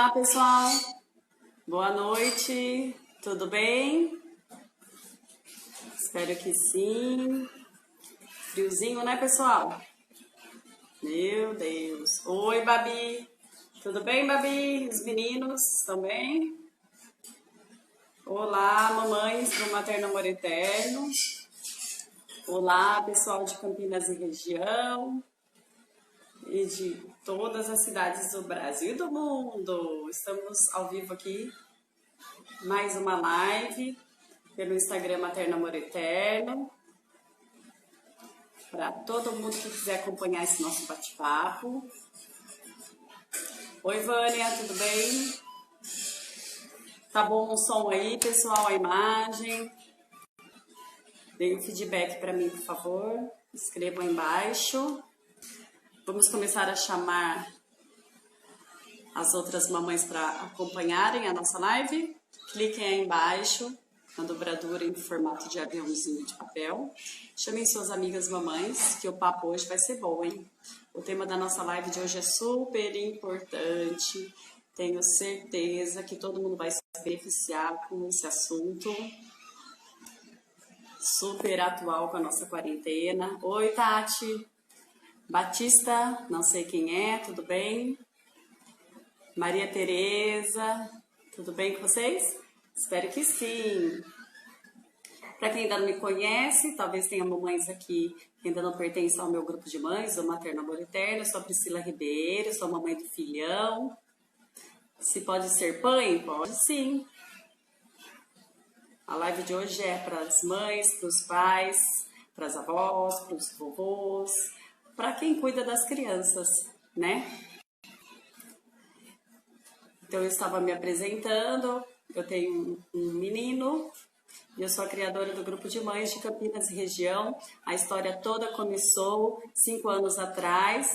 Olá, pessoal. Boa noite. Tudo bem? Espero que sim. Friozinho, né, pessoal? Meu Deus. Oi, Babi. Tudo bem, Babi? Os meninos também? Olá, mamães do Materno Amor Eterno. Olá, pessoal de Campinas e região. E de todas as cidades do Brasil e do mundo. Estamos ao vivo aqui, mais uma live pelo Instagram Materno Amor Eterno. Para todo mundo que quiser acompanhar esse nosso bate-papo. Oi, Vânia, tudo bem? Tá bom o som aí, pessoal, a imagem? Deem um feedback para mim, por favor. Escrevam aí embaixo. Vamos começar a chamar as outras mamães para acompanharem a nossa live. Cliquem aí embaixo na dobradura em formato de aviãozinho de papel. Chamem suas amigas mamães, que o papo hoje vai ser bom, hein? O tema da nossa live de hoje é super importante. Tenho certeza que todo mundo vai se beneficiar com esse assunto. Super atual com a nossa quarentena. Oi, Tati. Batista, não sei quem é, tudo bem? Maria Tereza, tudo bem com vocês? Espero que sim. Para quem ainda não me conhece, talvez tenha mamães aqui que ainda não pertencem ao meu grupo de mães, do Materno Amor Eterno. Eu sou a Priscila Ribeiro, sou a mamãe do filhão. Se pode ser pai? Pode sim. A live de hoje é para as mães, para os pais, para as avós, para os vovôs, para quem cuida das crianças, né? Então, eu estava me apresentando, eu tenho um menino, e eu sou a criadora do grupo de mães de Campinas e região. A história toda começou 5 anos atrás,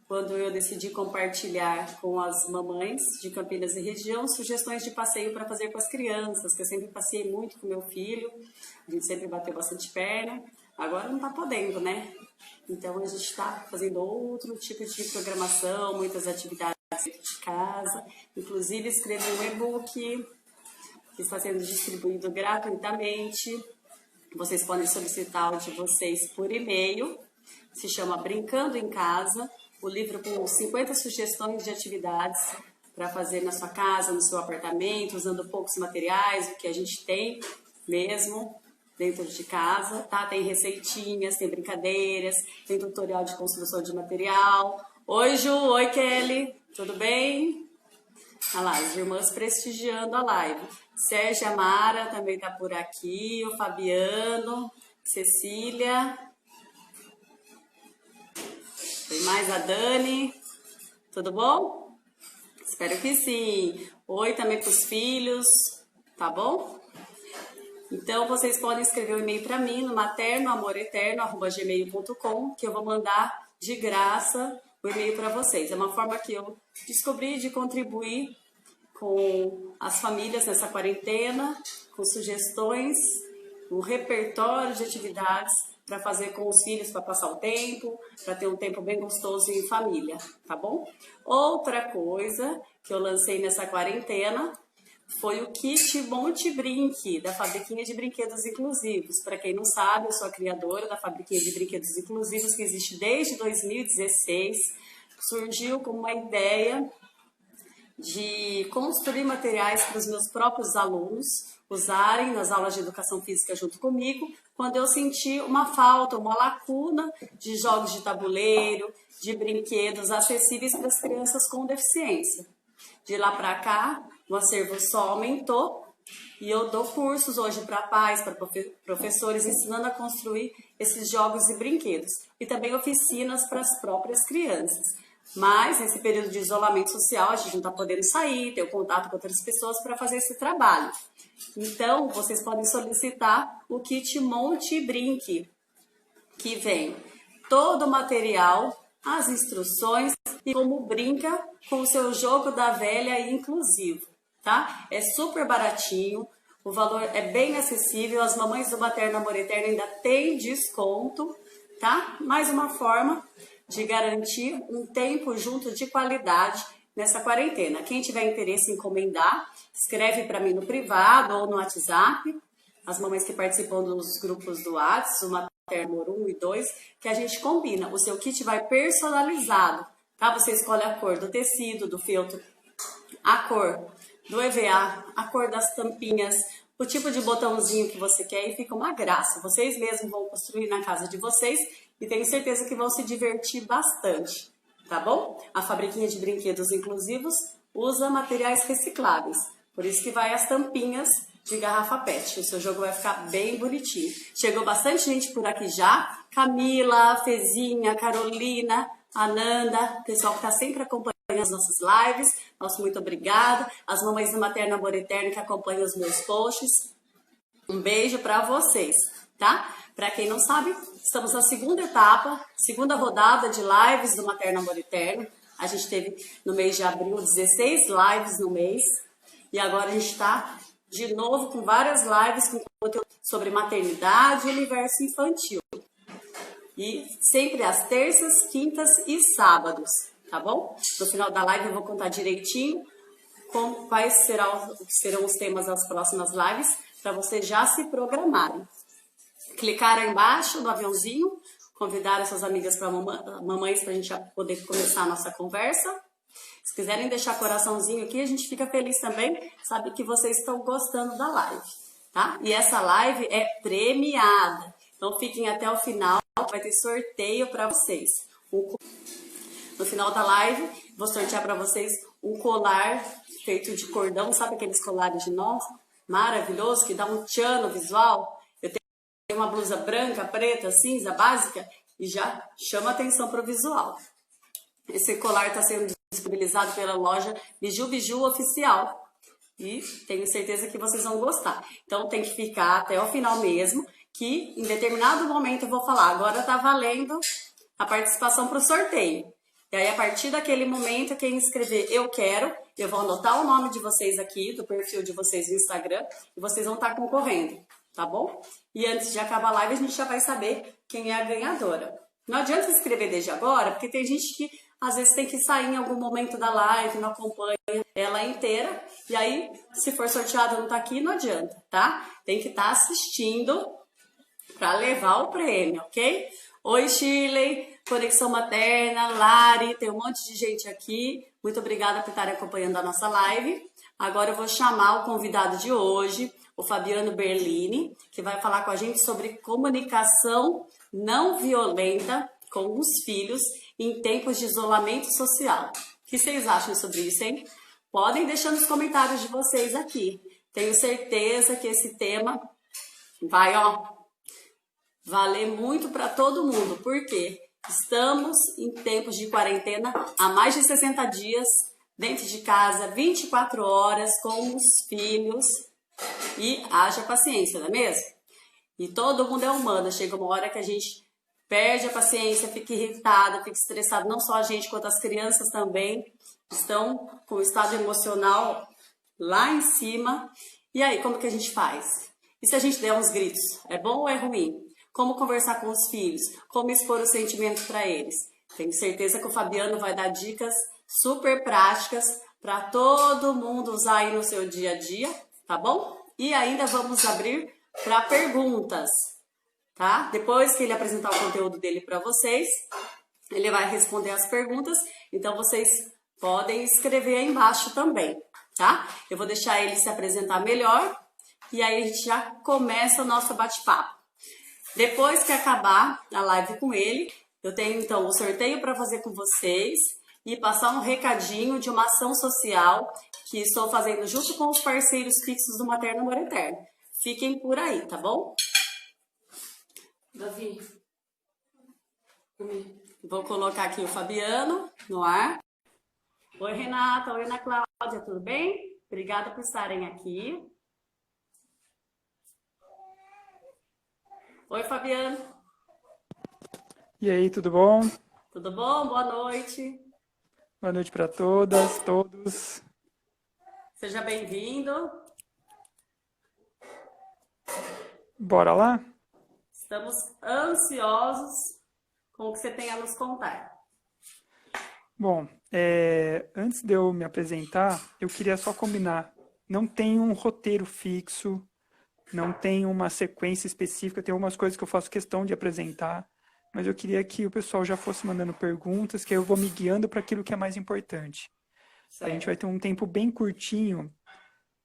quando eu decidi compartilhar com as mamães de Campinas e região sugestões de passeio para fazer com as crianças, que eu sempre passei muito com meu filho, a gente sempre bateu bastante perna, agora não está podendo, né? Então, a gente está fazendo outro tipo de programação, muitas atividades dentro de casa. Inclusive, escrevi um e-book que está sendo distribuído gratuitamente. Vocês podem solicitar o de vocês por e-mail. Se chama Brincando em Casa. O livro com 50 sugestões de atividades para fazer na sua casa, no seu apartamento, usando poucos materiais, o que a gente tem mesmo dentro de casa, tá? Tem receitinhas, tem brincadeiras, tem tutorial de construção de material. Oi, Ju, oi, Kelly, tudo bem? Olha lá, as irmãs prestigiando a live. Sérgia Mara também tá por aqui, o Fabiano, Cecília. Tem mais a Dani, tudo bom? Espero que sim. Oi também para os filhos, tá bom? Então, vocês podem escrever um e-mail para mim no maternoamoreterno@gmail.com, que eu vou mandar de graça o e-mail para vocês. É uma forma que eu descobri de contribuir com as famílias nessa quarentena, com sugestões, um repertório de atividades para fazer com os filhos, para passar o tempo, para ter um tempo bem gostoso em família, tá bom? Outra coisa que eu lancei nessa quarentena foi o kit Monte Brinque, da Fabriquinha de Brinquedos Inclusivos. Para quem não sabe, eu sou a criadora da Fabriquinha de Brinquedos Inclusivos, que existe desde 2016. Surgiu como uma ideia de construir materiais para os meus próprios alunos usarem nas aulas de educação física junto comigo, quando eu senti uma falta, uma lacuna de jogos de tabuleiro, de brinquedos acessíveis para as crianças com deficiência. De lá para cá, o acervo só aumentou e eu dou cursos hoje para pais, para professores, ensinando a construir esses jogos e brinquedos. E também oficinas para as próprias crianças. Mas, nesse período de isolamento social, a gente não está podendo sair, ter o contato com outras pessoas para fazer esse trabalho. Então, vocês podem solicitar o kit Monte Brinque, que vem todo o material, as instruções e como brinca com o seu jogo da velha e inclusivo, tá? É super baratinho, o valor é bem acessível, as mamães do Materno Amor Eterno ainda tem desconto, tá? Mais uma forma de garantir um tempo junto de qualidade nessa quarentena. Quem tiver interesse em encomendar, escreve para mim no privado ou no WhatsApp. As mamães que participam dos grupos do WhatsApp, o Materno 1 e 2, que a gente combina. O seu kit vai personalizado, tá? Você escolhe a cor do tecido, do feltro, a cor do EVA, a cor das tampinhas, o tipo de botãozinho que você quer e fica uma graça. Vocês mesmos vão construir na casa de vocês e tenho certeza que vão se divertir bastante, tá bom? A fabriquinha de brinquedos inclusivos usa materiais recicláveis, por isso que vai as tampinhas de garrafa PET. O seu jogo vai ficar bem bonitinho. Chegou bastante gente por aqui já. Camila, Fezinha, Carolina, Ananda, pessoal que está sempre acompanhando as nossas lives. Nosso muito obrigado. As mamães do Materno Amor Eterno que acompanham os meus posts. Um beijo para vocês, tá? Para quem não sabe, estamos na segunda etapa, segunda rodada de lives do Materno Amor Eterno. A gente teve no mês de abril 16 lives no mês. E agora a gente está de novo com várias lives com conteúdo sobre maternidade e universo infantil. E sempre às terças, quintas e sábados, tá bom? No final da live eu vou contar direitinho quais serão os temas das próximas lives, para vocês já se programarem. Clicar aí embaixo no aviãozinho, convidar as suas amigas para mamães para a gente já poder começar a nossa conversa. Se quiserem deixar coraçãozinho aqui, a gente fica feliz também, sabe que vocês estão gostando da live, tá? E essa live é premiada, então fiquem até o final, vai ter sorteio para vocês. No final da live, vou sortear para vocês um colar feito de cordão, sabe aqueles colares de nós? Maravilhoso, que dá um tchan no visual. Eu tenho uma blusa branca, preta, cinza, básica, e já chama atenção para o visual. Esse colar está sendo disponibilizado pela loja Biju Oficial e tenho certeza que vocês vão gostar. Então tem que ficar até o final mesmo, que em determinado momento eu vou falar, agora está valendo a participação para o sorteio. E aí a partir daquele momento, quem escrever eu quero, eu vou anotar o nome de vocês aqui, do perfil de vocês no Instagram, e vocês vão estar concorrendo, tá bom? E antes de acabar a live, a gente já vai saber quem é a ganhadora. Não adianta escrever desde agora, porque tem gente que às vezes tem que sair em algum momento da live, não acompanha ela inteira, e aí, se for sorteado não tá aqui, não adianta, tá? Tem que estar assistindo para levar o prêmio, ok? Oi, Shirley, Conexão Materna, Lari, tem um monte de gente aqui. Muito obrigada por estarem acompanhando a nossa live. Agora eu vou chamar o convidado de hoje, o Fabiano Berlini, que vai falar com a gente sobre comunicação não violenta com os filhos em tempos de isolamento social. O que vocês acham sobre isso, hein? Podem deixar nos comentários de vocês aqui. Tenho certeza que esse tema vai, valer muito para todo mundo, porque estamos em tempos de quarentena há mais de 60 dias, dentro de casa, 24 horas, com os filhos, e haja paciência, não é mesmo? E todo mundo é humano, chega uma hora que a gente perde a paciência, fica irritado, fica estressado, não só a gente, quanto as crianças também estão com o estado emocional lá em cima. E aí, como que a gente faz? E se a gente der uns gritos, é bom ou é ruim? Como conversar com os filhos? Como expor o sentimento para eles? Tenho certeza que o Fabiano vai dar dicas super práticas para todo mundo usar aí no seu dia a dia, tá bom? E ainda vamos abrir para perguntas, tá? Depois que ele apresentar o conteúdo dele para vocês, ele vai responder as perguntas, então vocês podem escrever aí embaixo também, tá? Eu vou deixar ele se apresentar melhor e aí a gente já começa o nosso bate-papo. Depois que acabar a live com ele, eu tenho então o sorteio para fazer com vocês e passar um recadinho de uma ação social que estou fazendo junto com os parceiros fixos do Materno Amor Eterno. Fiquem por aí, tá bom? Davi, vou colocar aqui o Fabiano no ar. Oi, Renata. Oi, Ana Cláudia. Tudo bem? Obrigada por estarem aqui. Oi, Fabiano. E aí, tudo bom? Tudo bom? Boa noite. Boa noite para todas, todos. Seja bem-vindo. Bora lá? Estamos ansiosos com o que você tem a nos contar. Bom, antes de eu me apresentar, eu queria só combinar. Não tem um roteiro fixo, não tem uma sequência específica, tem algumas coisas que eu faço questão de apresentar, mas eu queria que o pessoal já fosse mandando perguntas, que aí eu vou me guiando para aquilo que é mais importante. A gente vai Certo. ter um tempo bem curtinho,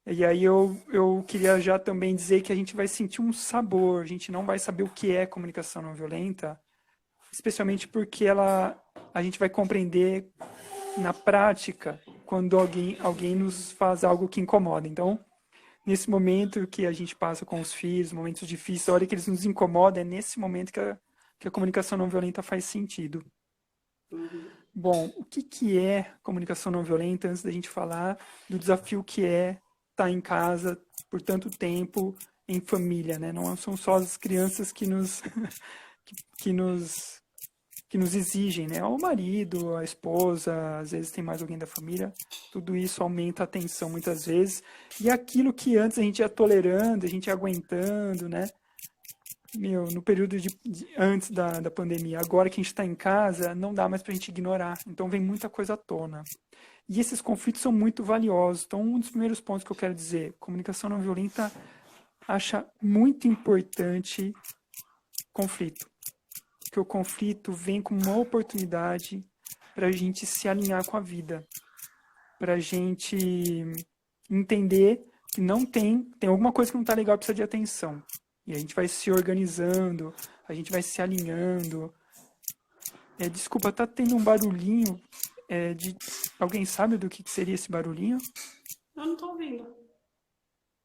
e aí eu queria já também dizer que a gente vai sentir um sabor, a gente não vai saber o que é comunicação não violenta, especialmente porque a gente vai compreender na prática quando alguém nos faz algo que incomoda. Então, nesse momento que a gente passa com os filhos, momentos difíceis, a hora que eles nos incomodam, é nesse momento que a comunicação não violenta faz sentido. Uhum. Bom, o que, que é comunicação não violenta antes da gente falar do desafio que é estar em casa por tanto tempo em família, né? Não são só as crianças que, que nos que nos exigem, né? O marido, a esposa, às vezes tem mais alguém da família, tudo isso aumenta a tensão muitas vezes. E aquilo que antes a gente ia tolerando, a gente ia aguentando, né? Meu, no período antes da pandemia, agora que a gente está em casa, não dá mais para a gente ignorar. Então vem muita coisa à tona. E esses conflitos são muito valiosos. Então, um dos primeiros pontos que eu quero dizer, comunicação não violenta acha muito importante conflito. Porque o conflito vem como uma oportunidade para a gente se alinhar com a vida, para a gente entender que tem alguma coisa que não está legal, precisa de atenção. E a gente vai se organizando, a gente vai se alinhando. Desculpa, tá tendo um barulhinho de. Alguém sabe do que seria esse barulhinho? Eu não tô ouvindo.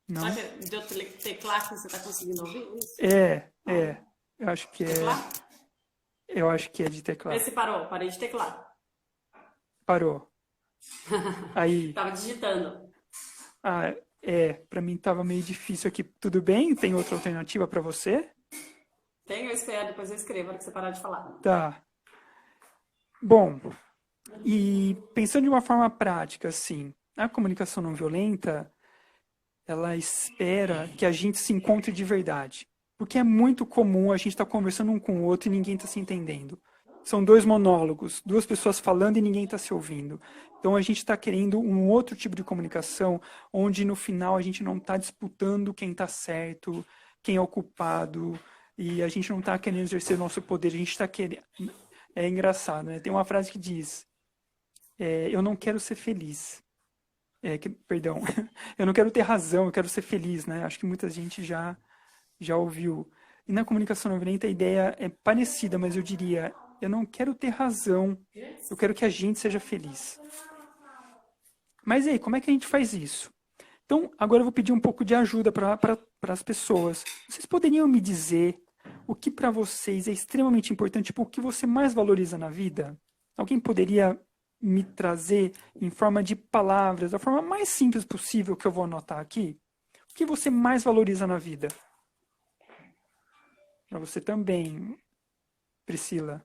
Será Não? que é de eu teclar que você tá conseguindo ouvir isso? É, Não. é. Eu acho que é. Teclar? Eu acho que é de Vê teclado. se parou. Parei de teclar. Parou. Aí. Tava digitando. Ah, pra mim tava meio difícil aqui. Tudo bem? Tem outra alternativa pra você? Tem, eu espero, depois eu escrevo, na hora que você parar de falar. Tá. Bom, e pensando de uma forma prática, assim, a comunicação não violenta, ela espera que a gente se encontre de verdade. Porque é muito comum a gente estar conversando um com o outro e ninguém está se entendendo. São dois monólogos, duas pessoas falando e ninguém está se ouvindo. Então a gente está querendo um outro tipo de comunicação, onde no final a gente não está disputando quem está certo, quem é o culpado, e a gente não está querendo exercer nosso poder, a gente está querendo. É engraçado, né? Tem uma frase que diz: eu não quero ser feliz. Perdão, eu não quero ter razão, eu quero ser feliz, né? Acho que muita gente já ouviu. E na comunicação não violenta a ideia é parecida, mas eu diria, eu não quero ter razão, eu quero que a gente seja feliz. Mas e aí, como é que a gente faz isso? Então, agora eu vou pedir um pouco de ajuda para as pessoas. Vocês poderiam me dizer o que para vocês é extremamente importante, tipo, o que você mais valoriza na vida? Alguém poderia me trazer em forma de palavras, da forma mais simples possível que eu vou anotar aqui? O que você mais valoriza na vida? Para você também, Priscila.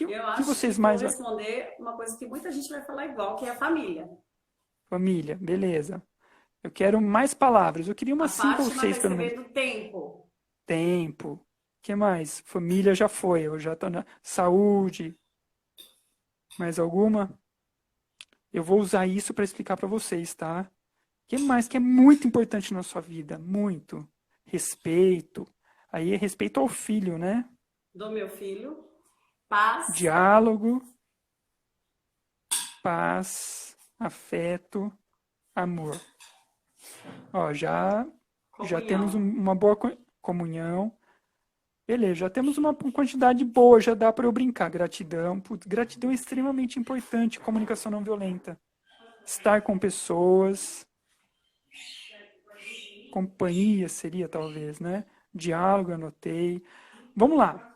Eu Que acho que vocês vou mais. responder uma coisa que muita gente vai falar igual, que é a família. Família, beleza. Eu quero mais palavras. Eu queria A umas cinco ou Fátima tá seis, pelo menos. escrevendo tempo. Tempo. O que mais? Família já foi. Eu já tô na saúde. Mais alguma? Eu vou usar isso para explicar para vocês, tá? O que mais que é muito importante na sua vida? Muito. Respeito. Aí é respeito ao filho, né? Do meu filho. Paz. Diálogo, paz, afeto, amor. Ó, já temos Comunhão. uma boa comunhão. Beleza, já temos uma quantidade boa, já dá para eu brincar. Gratidão. Putz, gratidão é extremamente importante, comunicação não violenta. Estar com pessoas, companhia seria talvez, né? Diálogo, anotei. Vamos lá.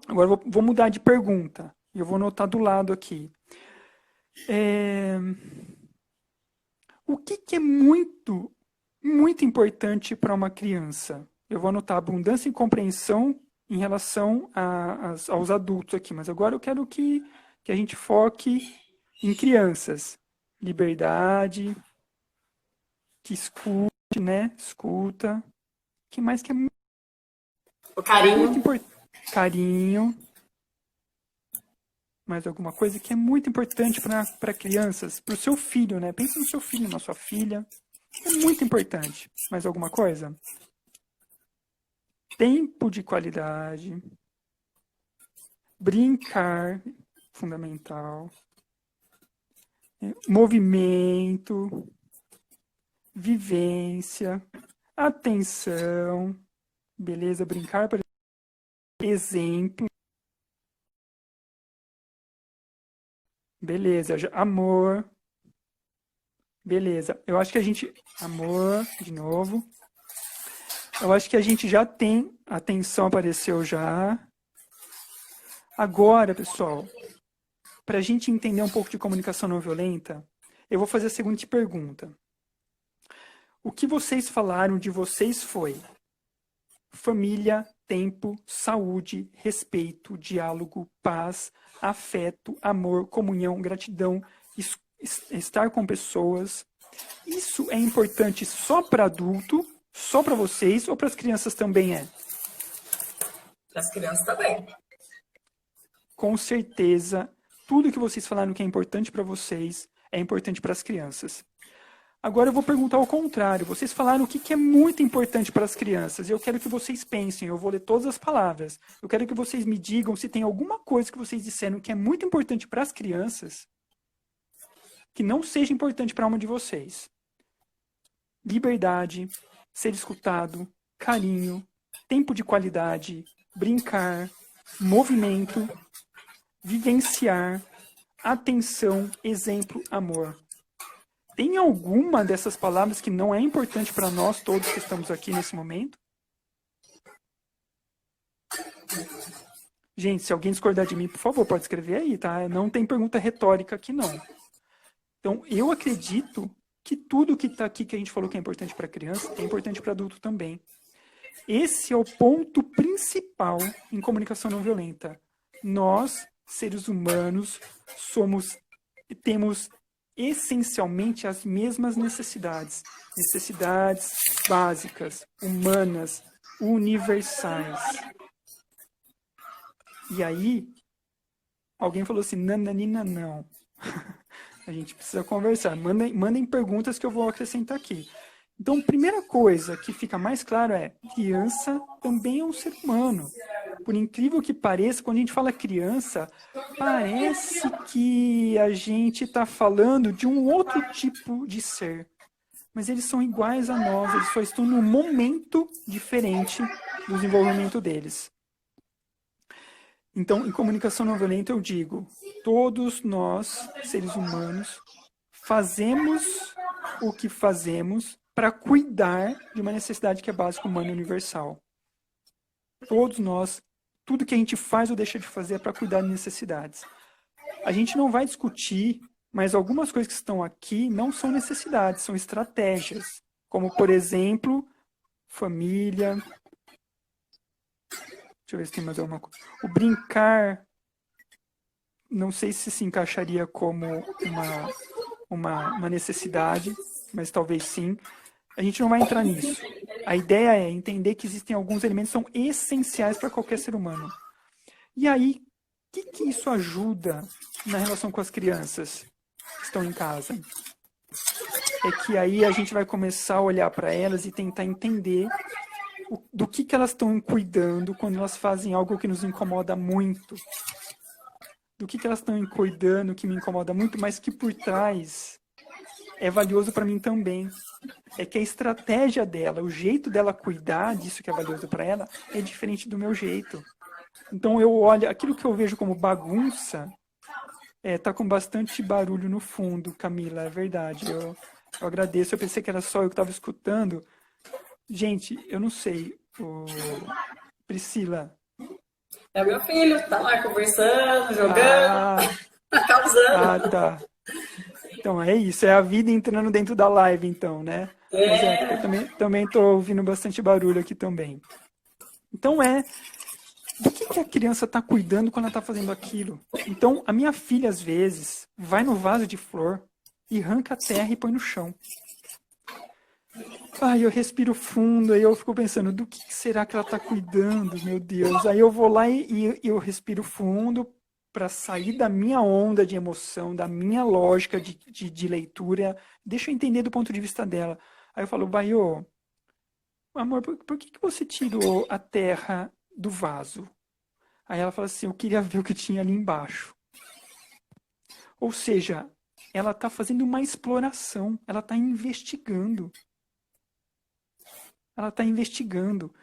Agora eu vou mudar de pergunta. Eu vou anotar do lado aqui. É, O que, que é muito importante para uma criança? Eu vou anotar abundância e compreensão em relação aos adultos aqui, mas agora eu quero que a gente foque em crianças. Liberdade, que escute, né? Escuta. O que mais que é O carinho. muito importante? Carinho. Mais alguma coisa que é muito importante para crianças, para o seu filho, né? Pensa no seu filho, na sua filha. É muito importante. Mais alguma coisa? Tempo de qualidade. Brincar, fundamental. Movimento. Vivência. Atenção. Beleza? Brincar, por exemplo. Beleza. Amor. Beleza. Eu acho que a gente... Amor, de novo. Eu acho que a gente já tem... Atenção apareceu já. Agora, pessoal, para a gente entender um pouco de comunicação não violenta, eu vou fazer a seguinte pergunta. O que vocês falaram de vocês foi família, tempo, saúde, respeito, diálogo, paz, afeto, amor, comunhão, gratidão, estar com pessoas. Isso é importante só para adulto, só para vocês ou para as crianças também é? Para as crianças também. Com certeza, tudo que vocês falaram que é importante para vocês é importante para as crianças. Agora eu vou perguntar ao contrário. Vocês falaram o que é muito importante para as crianças. Eu quero que vocês pensem, eu vou ler todas as palavras. Eu quero que vocês me digam se tem alguma coisa que vocês disseram que é muito importante para as crianças que não seja importante para uma de vocês. Liberdade, ser escutado, carinho, tempo de qualidade, brincar, movimento, vivenciar, atenção, exemplo, amor. Tem alguma dessas palavras que não é importante para nós todos que estamos aqui nesse momento? Gente, se alguém discordar de mim, por favor, pode escrever aí, tá? Não tem pergunta retórica aqui, não. Então, eu acredito que tudo que está aqui que a gente falou que é importante para criança é importante para adulto também. Esse é o ponto principal em comunicação não violenta. Nós, seres humanos, temos essencialmente as mesmas necessidades. Necessidades básicas, humanas, universais. E aí, alguém falou assim, nananina não. A gente precisa conversar. Mandem perguntas que eu vou acrescentar aqui. Então, primeira coisa que fica mais claro é, criança também é um ser humano. Por incrível que pareça, quando a gente fala criança, parece que a gente está falando de um outro tipo de ser. Mas eles são iguais a nós, eles só estão num momento diferente do desenvolvimento deles. Então, em comunicação não violenta, eu digo, todos nós, seres humanos, fazemos o que fazemos para cuidar de uma necessidade que é básica, humana e universal. Todos nós, tudo que a gente faz ou deixa de fazer é para cuidar de necessidades. A gente não vai discutir, mas algumas coisas que estão aqui não são necessidades, são estratégias. Como, por exemplo, família. Deixa eu ver se tem mais alguma coisa. O brincar, não sei se encaixaria como uma necessidade, mas talvez sim. A gente não vai entrar nisso. A ideia é entender que existem alguns elementos que são essenciais para qualquer ser humano. E aí, o que isso ajuda na relação com as crianças que estão em casa? É que aí a gente vai começar a olhar para elas e tentar entender do que elas estão cuidando quando elas fazem algo que nos incomoda muito. Do que elas estão cuidando que me incomoda muito, mas que por trás é valioso para mim também. É que a estratégia dela, o jeito dela cuidar disso que é valioso para ela, é diferente do meu jeito. Então eu olho, aquilo que eu vejo como bagunça, tá com bastante barulho no fundo, Camila, é verdade. Eu agradeço, eu pensei que era só eu que estava escutando. Gente, eu não sei. Priscila. É meu filho, tá lá conversando, jogando, tá causando. Tá. Então é isso, é a vida entrando dentro da live, então, né? Mas eu também tô ouvindo bastante barulho aqui também. Então do que a criança tá cuidando quando ela tá fazendo aquilo? Então, a minha filha, às vezes, vai no vaso de flor e arranca a terra e põe no chão. Eu respiro fundo, aí eu fico pensando, do que será que ela tá cuidando, meu Deus? Aí eu vou lá e eu respiro fundo, para sair da minha onda de emoção, da minha lógica de leitura. Deixa eu entender do ponto de vista dela. Aí eu falo, Baiô, amor, por que você tirou a terra do vaso? Aí ela fala assim, eu queria ver o que tinha ali embaixo. Ou seja, ela está fazendo uma exploração, ela está investigando. Ela está investigando.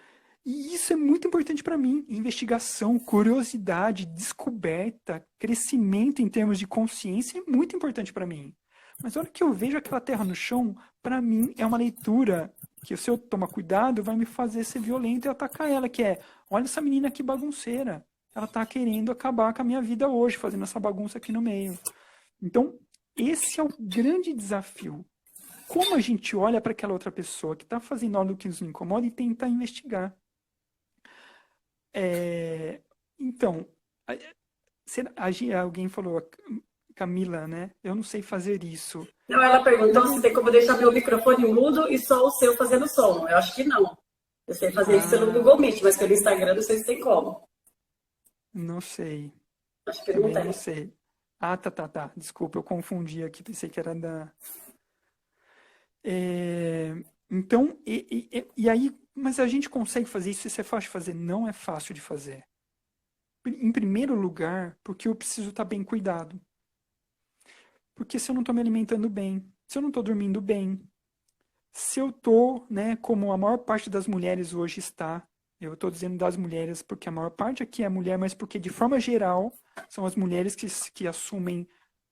E isso é muito importante para mim. Investigação, curiosidade, descoberta, crescimento em termos de consciência é muito importante para mim. Mas a hora que eu vejo aquela terra no chão, para mim é uma leitura que, se eu tomar cuidado, vai me fazer ser violento e atacar ela, que é, olha essa menina que bagunceira. Ela está querendo acabar com a minha vida hoje, fazendo essa bagunça aqui no meio. Então, esse é o grande desafio. Como a gente olha para aquela outra pessoa que está fazendo algo que nos incomoda e tenta investigar. Então, alguém falou, Camila, né? Eu não sei fazer isso. Não, ela perguntou se tem como deixar meu microfone mudo e só o seu fazendo som. Eu acho que não. Eu sei fazer isso pelo Google Meet, mas pelo Instagram não sei se tem como. Não sei. Acho que Também não tem. não sei. Tá. Desculpa, eu confundi aqui, pensei que era da... Então, e aí, mas a gente consegue fazer isso? Isso é fácil de fazer? Não é fácil de fazer. Em primeiro lugar, porque eu preciso estar bem cuidado. Porque se eu não estou me alimentando bem, se eu não estou dormindo bem, se eu estou, né, como a maior parte das mulheres hoje está, eu estou dizendo das mulheres porque a maior parte aqui é mulher, mas porque de forma geral são as mulheres que assumem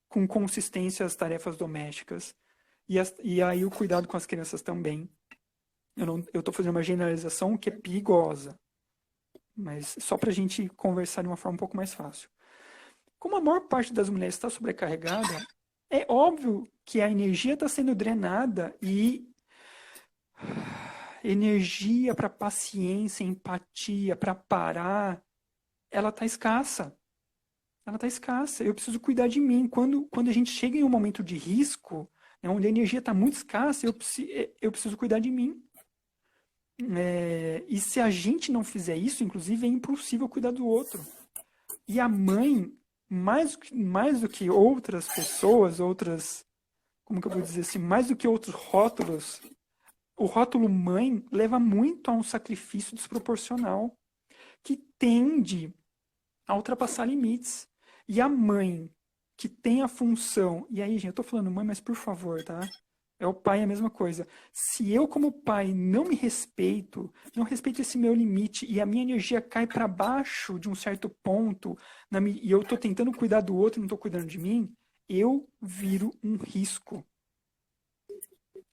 com consistência as tarefas domésticas. E aí o cuidado com as crianças também. Eu estou fazendo uma generalização que é perigosa, mas só para a gente conversar de uma forma um pouco mais fácil. Como a maior parte das mulheres está sobrecarregada, é óbvio que a energia está sendo drenada e energia para paciência, empatia, para parar, ela está escassa. Ela está escassa. Eu preciso cuidar de mim. Quando a gente chega em um momento de risco, né, onde a energia está muito escassa, eu preciso cuidar de mim. E se a gente não fizer isso, inclusive, é impossível cuidar do outro. E a mãe, mais do que outras pessoas, como que eu vou dizer assim, mais do que outros rótulos, o rótulo mãe leva muito a um sacrifício desproporcional que tende a ultrapassar limites. E a mãe que tem a função, e aí, gente, eu tô falando mãe, mas por favor, tá? É o pai a mesma coisa. Se eu, como pai, não me respeito, não respeito esse meu limite e a minha energia cai para baixo de um certo ponto, e eu estou tentando cuidar do outro e não estou cuidando de mim, eu viro um risco.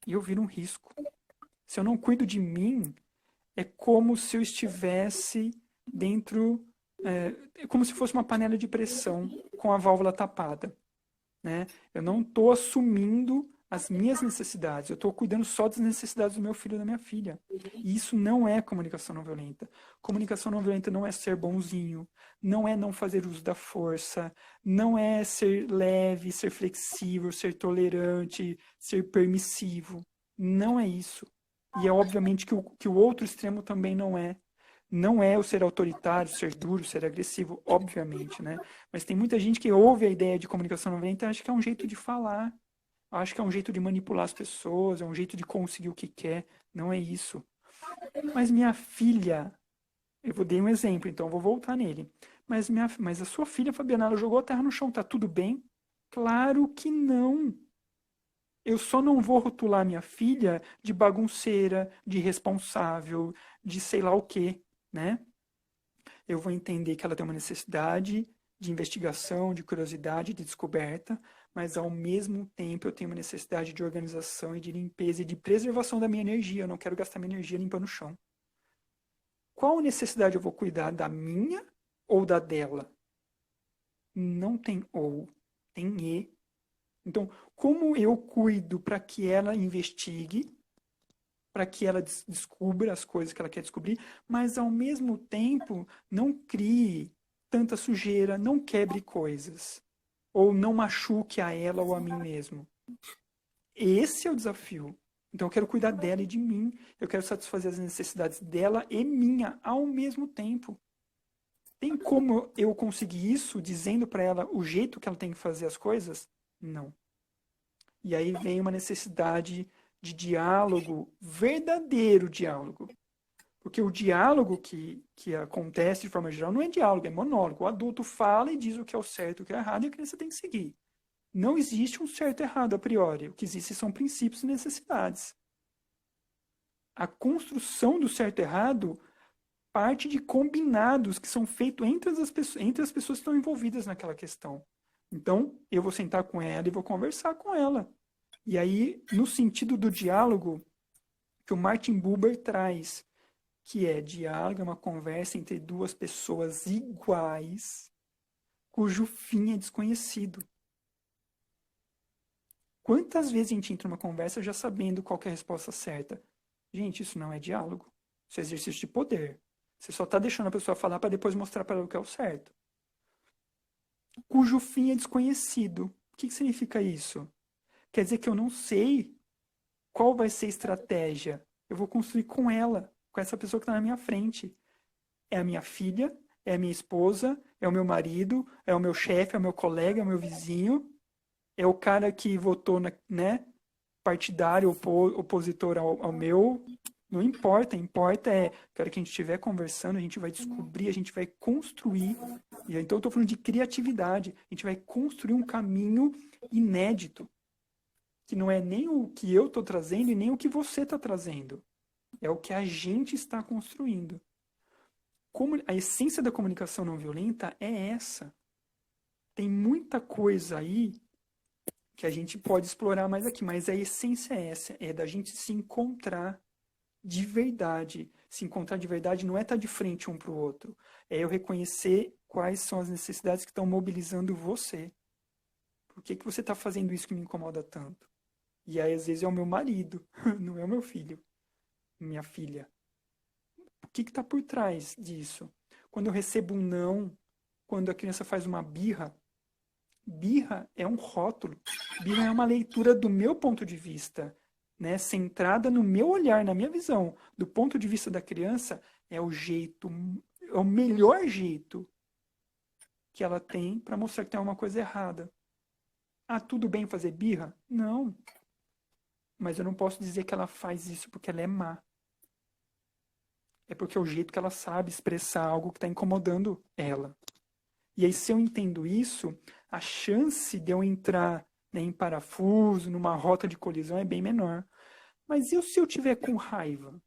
Eu viro um risco. Se eu não cuido de mim, é como se eu estivesse dentro, é como se fosse uma panela de pressão com a válvula tapada. Né? Eu não estou assumindo as minhas necessidades, eu estou cuidando só das necessidades do meu filho e da minha filha. E isso não é comunicação não violenta. Comunicação não violenta não é ser bonzinho, não é não fazer uso da força, não é ser leve, ser flexível, ser tolerante, ser permissivo. Não é isso. E é obviamente que o outro extremo também não é. Não é o ser autoritário, ser duro, ser agressivo, obviamente, né? Mas tem muita gente que ouve a ideia de comunicação não violenta e acha que é um jeito de falar, acha que é um jeito de manipular as pessoas, é um jeito de conseguir o que quer. Não é isso. Mas minha filha, eu vou dar um exemplo, então eu vou voltar nele. Mas a sua filha, Fabiana, ela jogou a terra no chão, tá tudo bem? Claro que não. Eu só não vou rotular minha filha de bagunceira, de irresponsável, de sei lá o quê, né? Eu vou entender que ela tem uma necessidade de investigação, de curiosidade, de descoberta, mas ao mesmo tempo eu tenho uma necessidade de organização e de limpeza e de preservação da minha energia. Eu não quero gastar minha energia limpando o chão. Qual necessidade eu vou cuidar, da minha ou da dela? Não tem ou, tem e. Então, como eu cuido para que ela investigue, para que ela descubra as coisas que ela quer descobrir, mas ao mesmo tempo não crie tanta sujeira, não quebre coisas, ou não machuque a ela ou a mim mesmo. Esse é o desafio. Então eu quero cuidar dela e de mim, eu quero satisfazer as necessidades dela e minha ao mesmo tempo. Tem como eu conseguir isso dizendo para ela o jeito que ela tem que fazer as coisas? Não. E aí vem uma necessidade de diálogo, verdadeiro diálogo. Porque o diálogo que acontece de forma geral não é diálogo, é monólogo. O adulto fala e diz o que é o certo e o que é errado e a criança tem que seguir. Não existe um certo e errado a priori. O que existe são princípios e necessidades. A construção do certo e errado parte de combinados que são feitos entre as pessoas que estão envolvidas naquela questão. Então, eu vou sentar com ela e vou conversar com ela. E aí, no sentido do diálogo que o Martin Buber traz, que é diálogo, é uma conversa entre duas pessoas iguais, cujo fim é desconhecido. Quantas vezes a gente entra numa conversa já sabendo qual é a resposta certa? Gente, isso não é diálogo. Isso é exercício de poder. Você só está deixando a pessoa falar para depois mostrar para ela o que é o certo. Cujo fim é desconhecido. O que significa isso? Quer dizer que eu não sei qual vai ser a estratégia. Eu vou construir com ela, com essa pessoa que está na minha frente. É a minha filha, é a minha esposa, é o meu marido, é o meu chefe, é o meu colega, é o meu vizinho, é o cara que votou, partidário, opositor ao meu. Não importa, importa é, cara, que a gente estiver conversando, a gente vai descobrir, a gente vai construir. E então eu estou falando de criatividade. A gente vai construir um caminho inédito, que não é nem o que eu estou trazendo e nem o que você está trazendo. É o que a gente está construindo. Como a essência da comunicação não violenta é essa. Tem muita coisa aí que a gente pode explorar mais aqui, mas a essência é essa, é da gente se encontrar de verdade. Se encontrar de verdade não é estar de frente um para o outro, é eu reconhecer quais são as necessidades que estão mobilizando você. Por que você está fazendo isso que me incomoda tanto? E aí, às vezes, é o meu marido, não é o meu filho, minha filha. O que está por trás disso? Quando eu recebo um não, quando a criança faz uma birra, birra é um rótulo, birra é uma leitura do meu ponto de vista, né? Centrada no meu olhar, na minha visão. Do ponto de vista da criança, é o jeito, é o melhor jeito que ela tem para mostrar que tem alguma coisa errada. Ah, tudo bem fazer birra? Não. Mas eu não posso dizer que ela faz isso porque ela é má. É porque é o jeito que ela sabe expressar algo que está incomodando ela. E aí, se eu entendo isso, a chance de eu entrar, né, em parafuso, numa rota de colisão é bem menor. Mas e se eu tiver com raiva?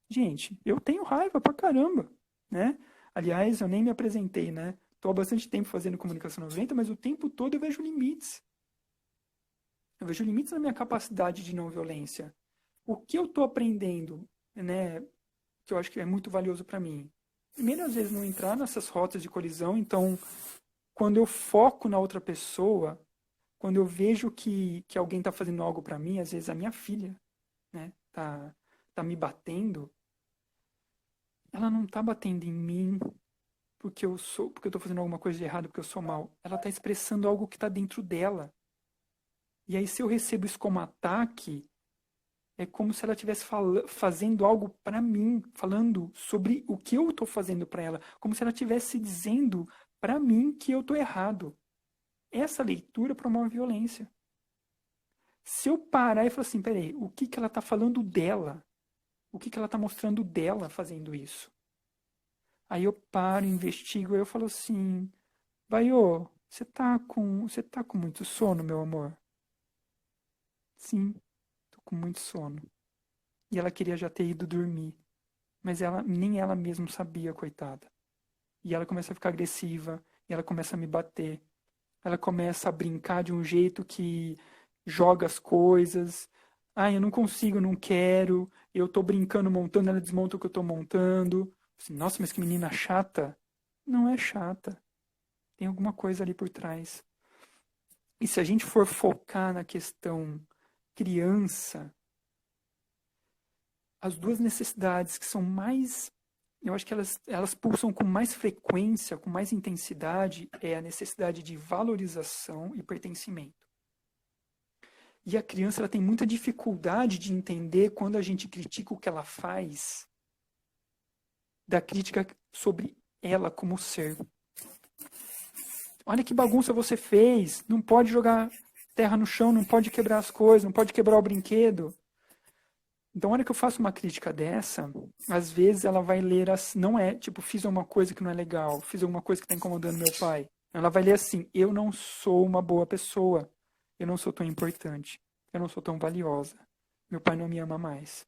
Gente, eu tenho raiva pra caramba, né? Aliás, eu nem me apresentei, né? Estou há bastante tempo fazendo comunicação não violenta, mas o tempo todo eu vejo limites. Eu vejo limites na minha capacidade de não violência. O que eu estou aprendendo, né, que eu acho que é muito valioso para mim? Primeiro, às vezes, não entrar nessas rotas de colisão. Então, quando eu foco na outra pessoa, quando eu vejo que alguém está fazendo algo para mim, às vezes a minha filha, né, tá me batendo, ela não tá batendo em mim porque eu tô fazendo alguma coisa de errado, porque eu sou mal. Ela tá expressando algo que tá dentro dela. E aí, se eu recebo isso como ataque, é como se ela estivesse fazendo algo para mim, falando sobre o que eu tô fazendo para ela, como se ela estivesse dizendo para mim que eu tô errado. Essa leitura promove violência. Se eu parar e falar assim, peraí, o que ela tá falando dela? O que ela tá mostrando dela fazendo isso? Aí eu paro, investigo, aí eu falo assim, Baiô, você tá com muito sono, meu amor? Sim, tô com muito sono. E ela queria já ter ido dormir, mas nem ela mesma sabia, coitada. E ela começa a ficar agressiva, e ela começa a me bater. Ela começa a brincar de um jeito que joga as coisas. Ah, eu não consigo, eu não quero. Eu tô brincando, montando, ela desmonta o que eu tô montando. Assim, nossa, mas que menina chata. Não é chata. Tem alguma coisa ali por trás. E se a gente for focar na questão criança, as duas necessidades que são mais, eu acho que elas pulsam com mais frequência, com mais intensidade, é a necessidade de valorização e pertencimento. E a criança ela tem muita dificuldade de entender quando a gente critica o que ela faz, da crítica sobre ela como ser. Olha que bagunça você fez, não pode jogar terra no chão, não pode quebrar as coisas, não pode quebrar o brinquedo. Então, a hora que eu faço uma crítica dessa, às vezes ela vai ler assim, não é, tipo, fiz alguma coisa que não é legal, fiz alguma coisa que está incomodando meu pai. Ela vai ler assim, eu não sou uma boa pessoa, eu não sou tão importante, eu não sou tão valiosa, meu pai não me ama mais.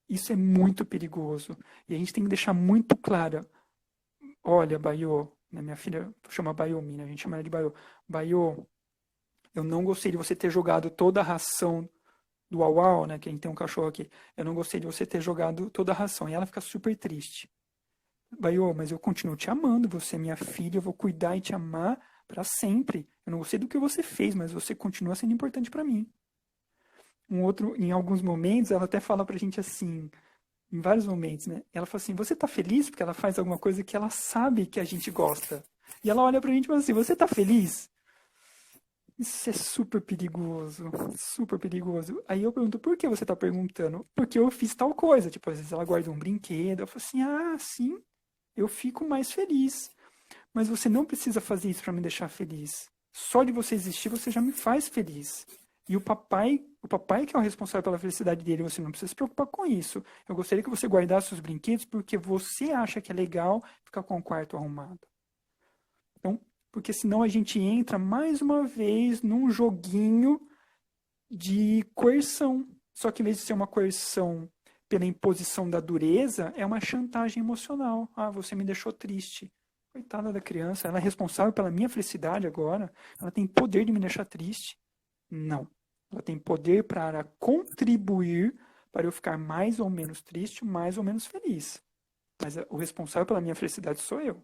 Isso é muito perigoso. E a gente tem que deixar muito claro, olha, Baiô, né, minha filha chama Baiomi, né, a gente chama ela de Baiô. Baiô, eu não gostei de você ter jogado toda a ração do Au Au, né, que a gente tem um cachorro aqui, eu não gostei de você ter jogado toda a ração. E ela fica super triste. Baiô, mas eu continuo te amando, você é minha filha, eu vou cuidar e te amar para sempre. Eu não gostei do que você fez, mas você continua sendo importante para mim. Em alguns momentos, ela até fala pra gente assim, em vários momentos, né? Ela fala assim, você tá feliz porque ela faz alguma coisa que ela sabe que a gente gosta. E ela olha pra gente e fala assim, você tá feliz? Isso é super perigoso, super perigoso. Aí eu pergunto, por que você tá perguntando? Porque eu fiz tal coisa. Tipo, às vezes ela guarda um brinquedo. Eu falo assim, ah, sim, eu fico mais feliz. Mas você não precisa fazer isso para me deixar feliz. Só de você existir, você já me faz feliz. E o papai que é o responsável pela felicidade dele, você não precisa se preocupar com isso. Eu gostaria que você guardasse os brinquedos porque você acha que é legal ficar com o quarto arrumado. Então, porque senão a gente entra mais uma vez num joguinho de coerção. Só que em vez de ser uma coerção pela imposição da dureza, é uma chantagem emocional. Ah, você me deixou triste. Coitada da criança, ela é responsável pela minha felicidade agora. Ela tem poder de me deixar triste. Não. Ela tem poder para contribuir para eu ficar mais ou menos triste, mais ou menos feliz. Mas o responsável pela minha felicidade sou eu.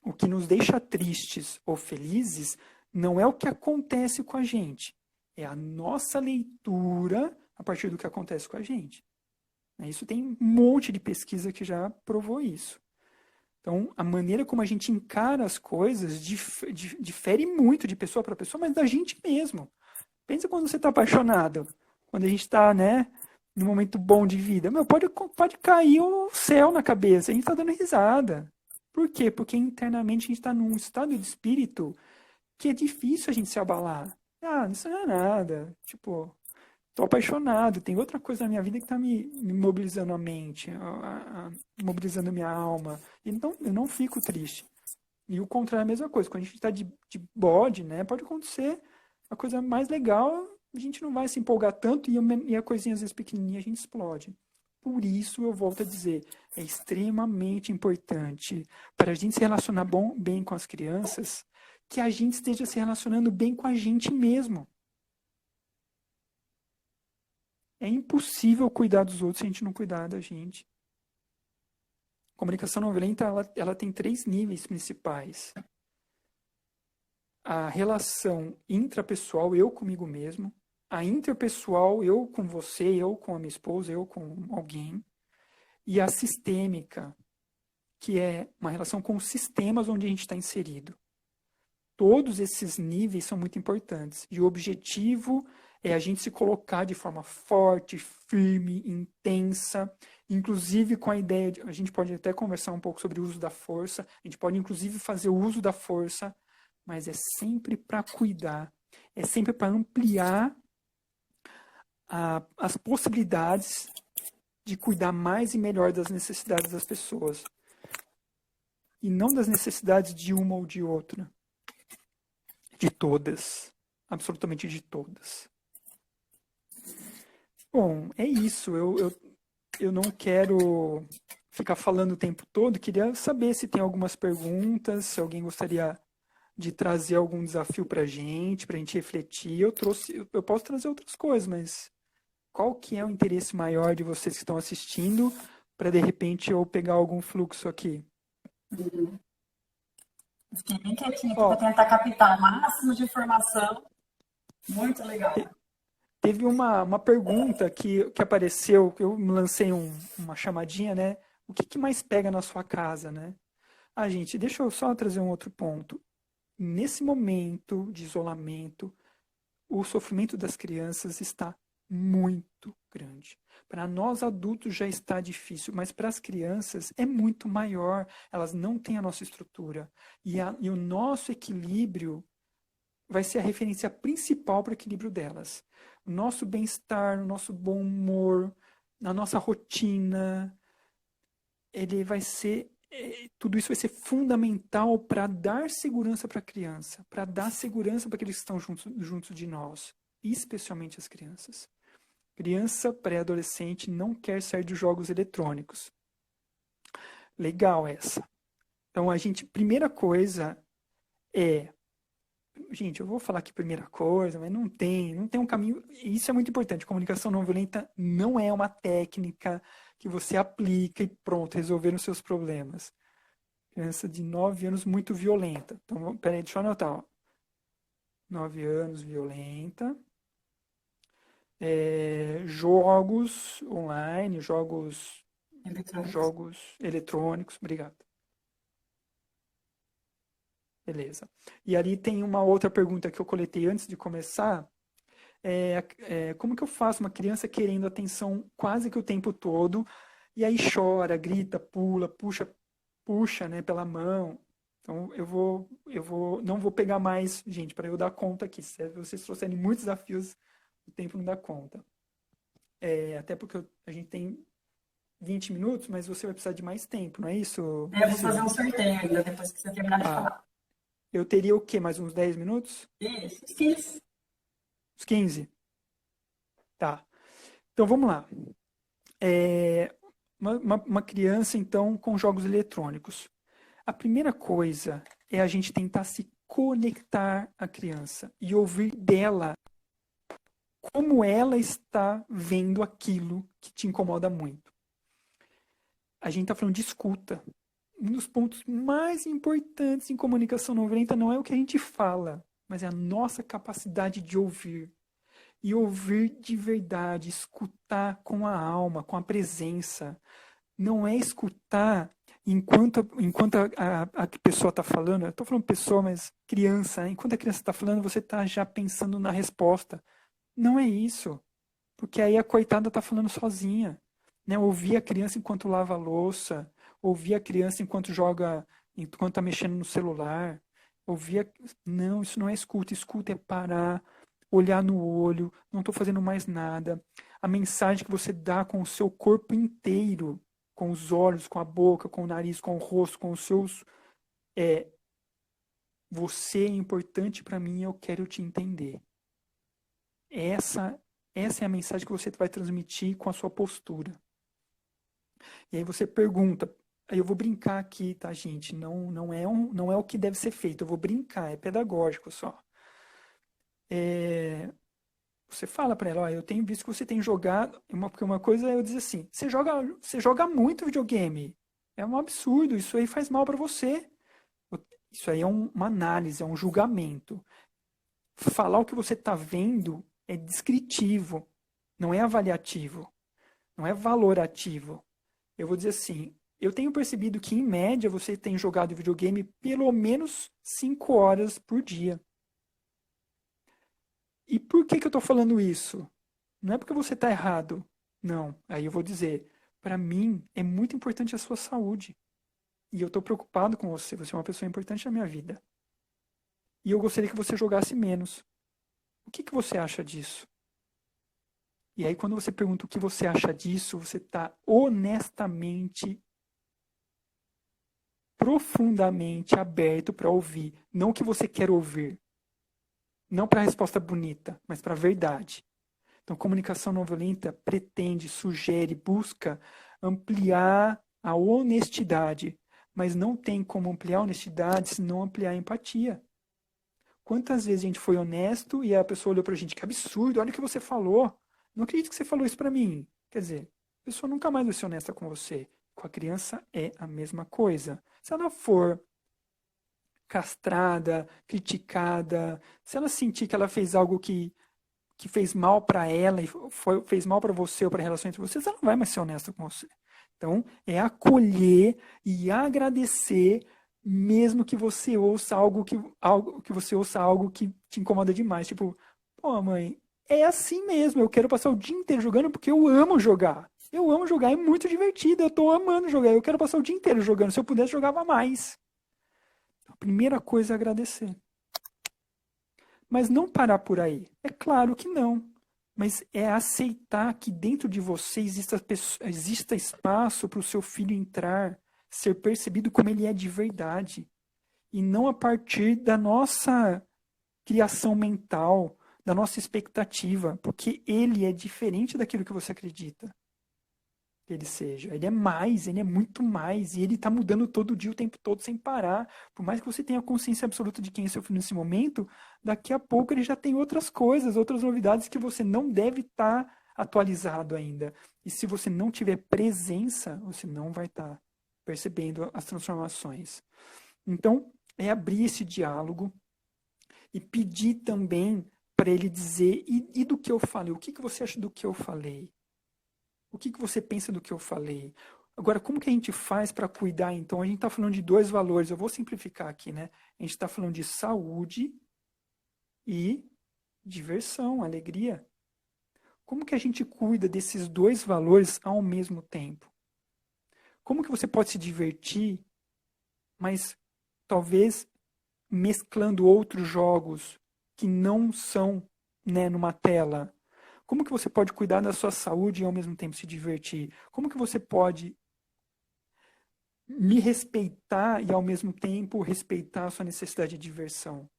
O que nos deixa tristes ou felizes não é o que acontece com a gente, é a nossa leitura a partir do que acontece com a gente. Isso tem um monte de pesquisa que já provou isso. Então, a maneira como a gente encara as coisas difere muito de pessoa para pessoa, mas da gente mesmo. Pensa quando você está apaixonado, quando a gente está, né, num momento bom de vida. Pode cair o céu na cabeça, a gente está dando risada. Por quê? Porque internamente a gente está num estado de espírito que é difícil a gente se abalar. Ah, isso não é nada. Tipo, tô apaixonado, tem outra coisa na minha vida que está me mobilizando a mente, mobilizando a minha alma. Então, eu não fico triste. E o contrário é a mesma coisa. Quando a gente está de bode, né, pode acontecer a coisa mais legal, a gente não vai se empolgar tanto e a coisinha às vezes pequenininha a gente explode. Por isso, eu volto a dizer, é extremamente importante para a gente se relacionar bem com as crianças, que a gente esteja se relacionando bem com a gente mesmo. É impossível cuidar dos outros se a gente não cuidar da gente. A comunicação não violenta, ela tem 3 níveis principais. A relação intrapessoal, eu comigo mesmo. A interpessoal, eu com você, eu com a minha esposa, eu com alguém. E a sistêmica, que é uma relação com os sistemas onde a gente está inserido. Todos esses níveis são muito importantes. E o objetivo é a gente se colocar de forma forte, firme, intensa, inclusive com a ideia de... A gente pode até conversar um pouco sobre o uso da força, a gente pode inclusive fazer o uso da força, mas é sempre para cuidar, é sempre para ampliar as possibilidades de cuidar mais e melhor das necessidades das pessoas. E não das necessidades de uma ou de outra. De todas. Absolutamente de todas. Bom, é isso. Eu não quero ficar falando o tempo todo. Queria saber se tem algumas perguntas, se alguém gostaria de trazer algum desafio para a gente refletir. Eu posso trazer outras coisas, mas qual que é o interesse maior de vocês que estão assistindo para de repente eu pegar algum fluxo aqui? Fiquei bem quietinha aqui para tentar captar o máximo de informação. Muito legal. Teve uma pergunta que apareceu, que eu lancei uma chamadinha, né? O que mais pega na sua casa, né? Ah, gente, deixa eu só trazer um outro ponto. Nesse momento de isolamento, o sofrimento das crianças está muito grande. Para nós adultos já está difícil, mas para as crianças é muito maior. Elas não têm a nossa estrutura. E o nosso equilíbrio vai ser a referência principal para o equilíbrio delas. O nosso bem-estar, o nosso bom humor, a nossa rotina, ele vai ser, tudo isso vai ser fundamental para dar segurança para a criança, para dar segurança para aqueles que estão juntos de nós, especialmente as crianças. Criança pré-adolescente não quer sair de jogos eletrônicos. Legal essa. Então, primeira coisa é, gente, eu vou falar aqui primeira coisa, mas não tem um caminho, isso é muito importante, comunicação não violenta não é uma técnica que você aplica e pronto, resolveram os seus problemas. Criança de 9 anos muito violenta. Então, peraí, deixa eu anotar. Ó. 9 anos, violenta. Jogos online, jogos eletrônicos. Obrigado. Beleza. E ali tem uma outra pergunta que eu coletei antes de começar. Como que eu faço uma criança querendo atenção quase que o tempo todo, e aí chora, grita, pula, puxa, né, pela mão. Então não vou pegar mais, gente, para eu dar conta aqui. Se vocês trouxerem muitos desafios, o tempo não dá conta. Até porque a gente tem 20 minutos, mas você vai precisar de mais tempo, não é isso? Eu vou fazer um sorteio ainda, depois que você terminar de falar. Eu teria o quê? Mais uns 10 minutos? Isso, 15. Uns 15? Tá. Então, vamos lá. Uma criança, então, com jogos eletrônicos. A primeira coisa é a gente tentar se conectar à criança e ouvir dela como ela está vendo aquilo que te incomoda muito. A gente está falando de escuta. Um dos pontos mais importantes em comunicação não violenta não é o que a gente fala, mas é a nossa capacidade de ouvir. E ouvir de verdade, escutar com a alma, com a presença. Não é escutar enquanto a pessoa está falando, eu estou falando pessoa, mas criança, enquanto a criança está falando, você está já pensando na resposta. Não é isso, porque aí a coitada está falando sozinha. Né? Ouvir a criança enquanto lava a louça, ouvir a criança enquanto está mexendo no celular. Não, isso não é escuta. Escuta é parar, olhar no olho, não estou fazendo mais nada. A mensagem que você dá com o seu corpo inteiro, com os olhos, com a boca, com o nariz, com o rosto, com os seus... Você é importante para mim e eu quero te entender. Essa é a mensagem que você vai transmitir com a sua postura. E aí você pergunta, aí eu vou brincar aqui, tá, gente? Não é o que deve ser feito, eu vou brincar, é pedagógico só. Você fala para ela, eu tenho visto que você tem jogado, porque uma coisa é eu dizer assim, você joga muito videogame, é um absurdo, isso aí faz mal para você. Isso aí é uma análise, é um julgamento. Falar o que você está vendo é descritivo, não é avaliativo, não é valorativo. Eu vou dizer assim, eu tenho percebido que, em média, você tem jogado videogame pelo menos 5 horas por dia. E por que eu estou falando isso? Não é porque você está errado. Não. Aí eu vou dizer, para mim, é muito importante a sua saúde. E eu estou preocupado com você. Você é uma pessoa importante na minha vida. E eu gostaria que você jogasse menos. O que você acha disso? E aí, quando você pergunta o que você acha disso, você está honestamente, profundamente aberto para ouvir. Não o que você quer ouvir. Não para a resposta bonita, mas para a verdade. Então, comunicação não violenta pretende, sugere, busca ampliar a honestidade. Mas não tem como ampliar a honestidade se não ampliar a empatia. Quantas vezes a gente foi honesto e a pessoa olhou pra gente, que absurdo, olha o que você falou. Não acredito que você falou isso pra mim. Quer dizer, a pessoa nunca mais vai ser honesta com você. Com a criança é a mesma coisa. Se ela for castrada, criticada, se ela sentir que ela fez algo que fez mal pra ela e fez mal pra você ou pra relação entre vocês, ela não vai mais ser honesta com você. Então, é acolher e agradecer, mesmo que você ouça algo que te incomoda demais. Tipo, pô, mãe, é assim mesmo. Eu quero passar o dia inteiro jogando porque eu amo jogar. Eu amo jogar, é muito divertido. Eu tô amando jogar. Eu quero passar o dia inteiro jogando. Se eu pudesse, jogava mais. A primeira coisa é agradecer. Mas não parar por aí. É claro que não. Mas é aceitar que dentro de você exista espaço para o seu filho entrar, ser percebido como ele é de verdade. E não a partir da nossa criação mental, da nossa expectativa. Porque ele é diferente daquilo que você acredita que ele seja. Ele é mais, ele é muito mais. E ele está mudando todo dia, o tempo todo, sem parar. Por mais que você tenha consciência absoluta de quem é seu filho nesse momento, daqui a pouco ele já tem outras coisas, outras novidades que você não deve estar atualizado ainda. E se você não tiver presença, você não vai estar percebendo as transformações. Então, é abrir esse diálogo e pedir também para ele dizer, e do que eu falei? O que você acha do que eu falei? O que você pensa do que eu falei? Agora, como que a gente faz para cuidar, então? A gente está falando de 2 valores, eu vou simplificar aqui, né? A gente está falando de saúde e diversão, alegria. Como que a gente cuida desses 2 valores ao mesmo tempo? Como que você pode se divertir, mas talvez mesclando outros jogos que não são, né, numa tela? Como que você pode cuidar da sua saúde e ao mesmo tempo se divertir? Como que você pode me respeitar e ao mesmo tempo respeitar a sua necessidade de diversão?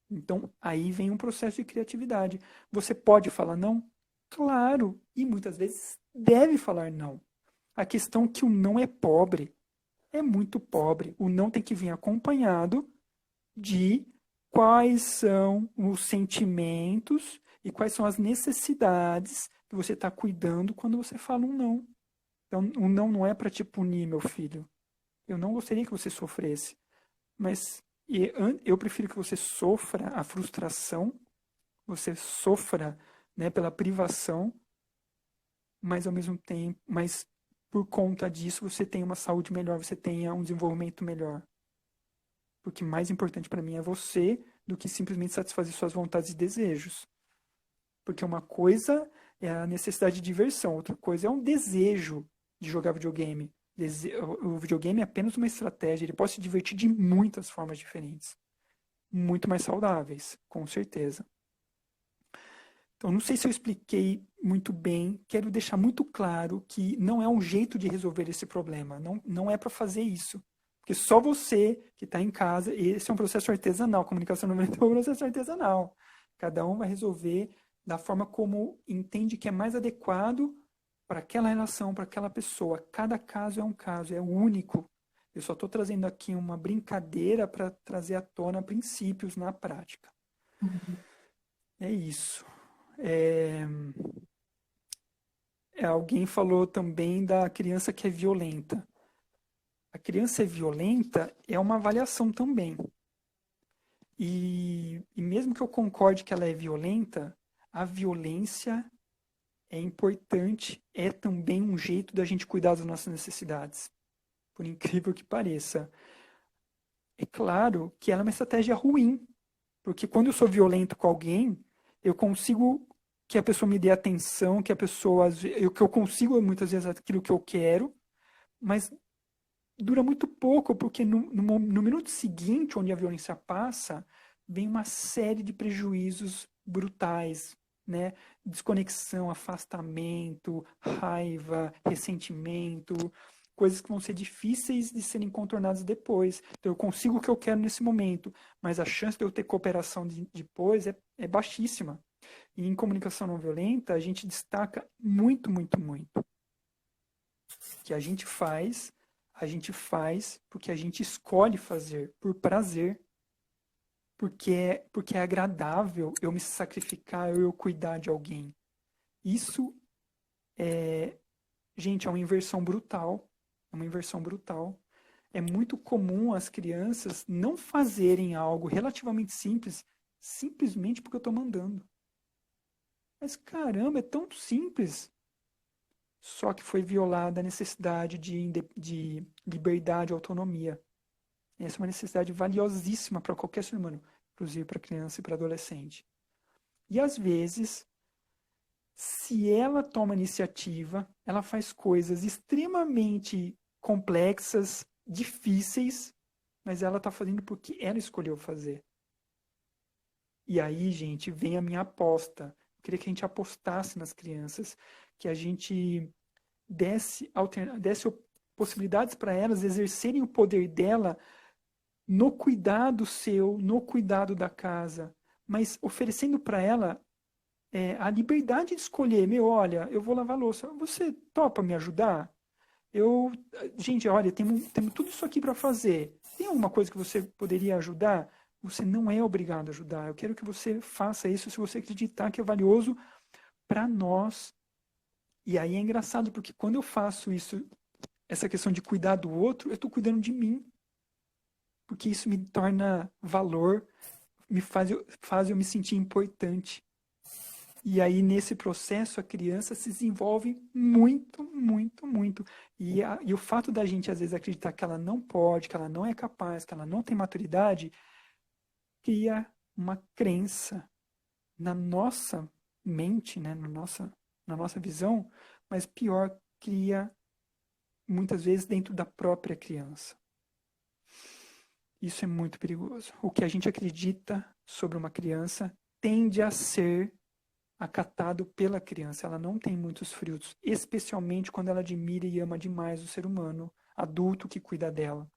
Então, aí vem um processo de criatividade. Você pode falar não? Claro, e muitas vezes deve falar não. A questão é que o não é pobre, é muito pobre. O não tem que vir acompanhado de quais são os sentimentos e quais são as necessidades que você está cuidando quando você fala um não. Então, o não é para te punir, meu filho. Eu não gostaria que você sofresse, mas eu prefiro que você sofra a frustração, você sofra, né, pela privação, mas ao mesmo tempo, mas por conta disso você tenha uma saúde melhor, você tenha um desenvolvimento melhor. Porque mais importante para mim é você do que simplesmente satisfazer suas vontades e desejos. Porque uma coisa é a necessidade de diversão, outra coisa é um desejo de jogar videogame. O videogame é apenas uma estratégia, ele pode se divertir de muitas formas diferentes. Muito mais saudáveis, com certeza. Então, não sei se eu expliquei muito bem, quero deixar muito claro que não é um jeito de resolver esse problema, não é para fazer isso. Porque só você que está em casa, esse é um processo artesanal, comunicação não violenta é um processo artesanal. Cada um vai resolver da forma como entende que é mais adequado para aquela relação, para aquela pessoa. Cada caso é um caso, é único. Eu só estou trazendo aqui uma brincadeira para trazer à tona princípios na prática. É isso. Alguém falou também da criança que é violenta. A criança é violenta é uma avaliação também. E mesmo que eu concorde que ela é violenta, a violência é importante, é também um jeito da gente cuidar das nossas necessidades. Por incrível que pareça. É claro que ela é uma estratégia ruim, porque quando eu sou violento com alguém, eu consigo que a pessoa me dê atenção, que eu consigo muitas vezes aquilo que eu quero, mas dura muito pouco, porque no minuto seguinte, onde a violência passa, vem uma série de prejuízos brutais, né? Desconexão, afastamento, raiva, ressentimento, coisas que vão ser difíceis de serem contornadas depois. Então, eu consigo o que eu quero nesse momento, mas a chance de eu ter cooperação depois é baixíssima. E em comunicação não violenta, a gente destaca muito, muito, muito. Que a gente faz porque a gente escolhe fazer por prazer. Porque é agradável eu me sacrificar, eu cuidar de alguém. Isso gente, é uma inversão brutal. É uma inversão brutal. É muito comum as crianças não fazerem algo relativamente simples, simplesmente porque eu estou mandando. Mas caramba, é tão simples. Só que foi violada a necessidade de liberdade e autonomia. Essa é uma necessidade valiosíssima para qualquer ser humano, inclusive para criança e para adolescente. E às vezes, Se ela toma iniciativa, ela faz coisas extremamente complexas, difíceis, mas ela está fazendo porque ela escolheu fazer. E aí, gente, vem a minha aposta. Eu queria que a gente apostasse nas crianças, que a gente desse possibilidades para elas exercerem o poder dela no cuidado seu, no cuidado da casa, mas oferecendo para ela a liberdade de escolher. Meu, olha, eu vou lavar a louça. Você topa me ajudar? Gente, olha, temos tudo isso aqui para fazer. Tem alguma coisa que você poderia ajudar? Você não é obrigado a ajudar. Eu quero que você faça isso se você acreditar que é valioso para nós. E aí é engraçado, porque quando eu faço isso, essa questão de cuidar do outro, eu estou cuidando de mim. Porque isso me torna valor, faz eu me sentir importante. E aí, nesse processo, a criança se desenvolve muito, muito, muito. E o fato da gente, às vezes, acreditar que ela não pode, que ela não é capaz, que ela não tem maturidade, cria uma crença na nossa mente, né, na nossa visão, mas pior, cria muitas vezes dentro da própria criança. Isso é muito perigoso. O que a gente acredita sobre uma criança tende a ser acatado pela criança. Ela não tem muitos frutos, especialmente quando ela admira e ama demais o ser humano adulto que cuida dela.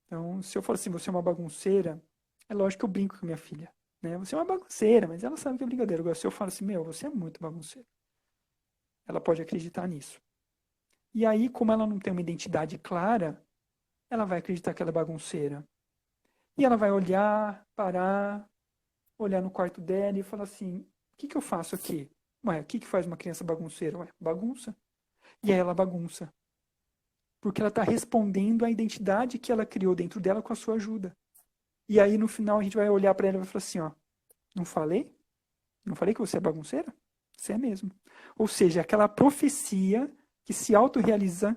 Então, se eu falo assim, você é uma bagunceira, é lógico que eu brinco com minha filha. Né? Você é uma bagunceira, mas ela sabe que é brincadeira. Agora, se eu falo assim, você é muito bagunceiro, ela pode acreditar nisso. E aí, como ela não tem uma identidade clara, ela vai acreditar que ela é bagunceira. E ela vai parar, olhar no quarto dela e falar assim, o que eu faço aqui? Ué, o que faz uma criança bagunceira? Ué, bagunça. E aí ela bagunça. Porque ela está respondendo à identidade que ela criou dentro dela com a sua ajuda. E aí no final a gente vai olhar para ela e vai falar assim, não falei? Não falei que você é bagunceira? Você é mesmo. Ou seja, aquela profecia que se autorrealiza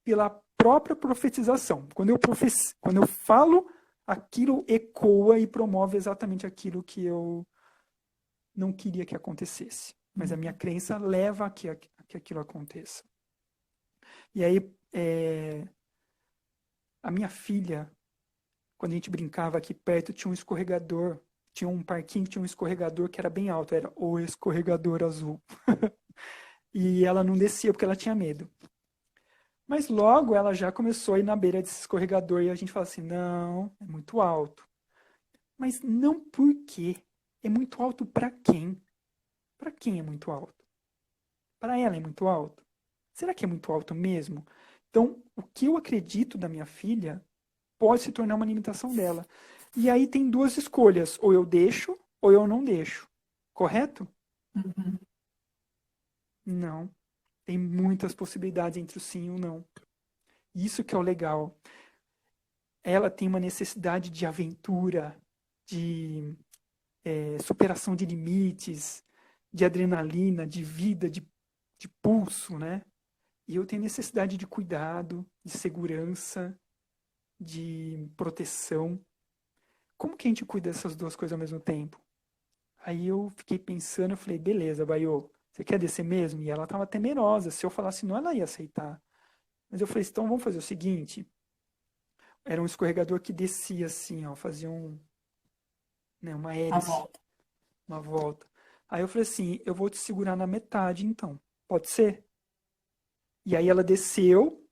pela própria profetização. Quando eu falo, aquilo ecoa e promove exatamente aquilo que eu não queria que acontecesse. Mas a minha crença leva a que aquilo aconteça. E aí, a minha filha, quando a gente brincava aqui perto, tinha um escorregador, tinha um parquinho que tinha um escorregador que era bem alto, era o escorregador azul. E ela não descia porque ela tinha medo. Mas logo ela já começou a ir na beira desse escorregador e a gente fala assim, não, é muito alto. Mas não por quê? É muito alto para quem? Para quem é muito alto? Para ela é muito alto? Será que é muito alto mesmo? Então, o que eu acredito da minha filha pode se tornar uma limitação dela. E aí tem duas escolhas, ou eu deixo ou eu não deixo. Correto? Uhum. Não. Tem muitas possibilidades entre o sim e o não. Isso que é o legal. Ela tem uma necessidade de aventura, de superação de limites, de adrenalina, de vida, de pulso, né? E eu tenho necessidade de cuidado, de segurança, de proteção. Como que a gente cuida dessas duas coisas ao mesmo tempo? Aí eu fiquei pensando, eu falei, beleza, Baiô, você quer descer mesmo? E ela estava temerosa, se eu falasse não, ela ia aceitar. Mas eu falei, então vamos fazer o seguinte, era um escorregador que descia assim, ó, fazia uma A hélice, volta. uma volta. Aí eu falei assim, eu vou te segurar na metade então, pode ser? E aí ela desceu,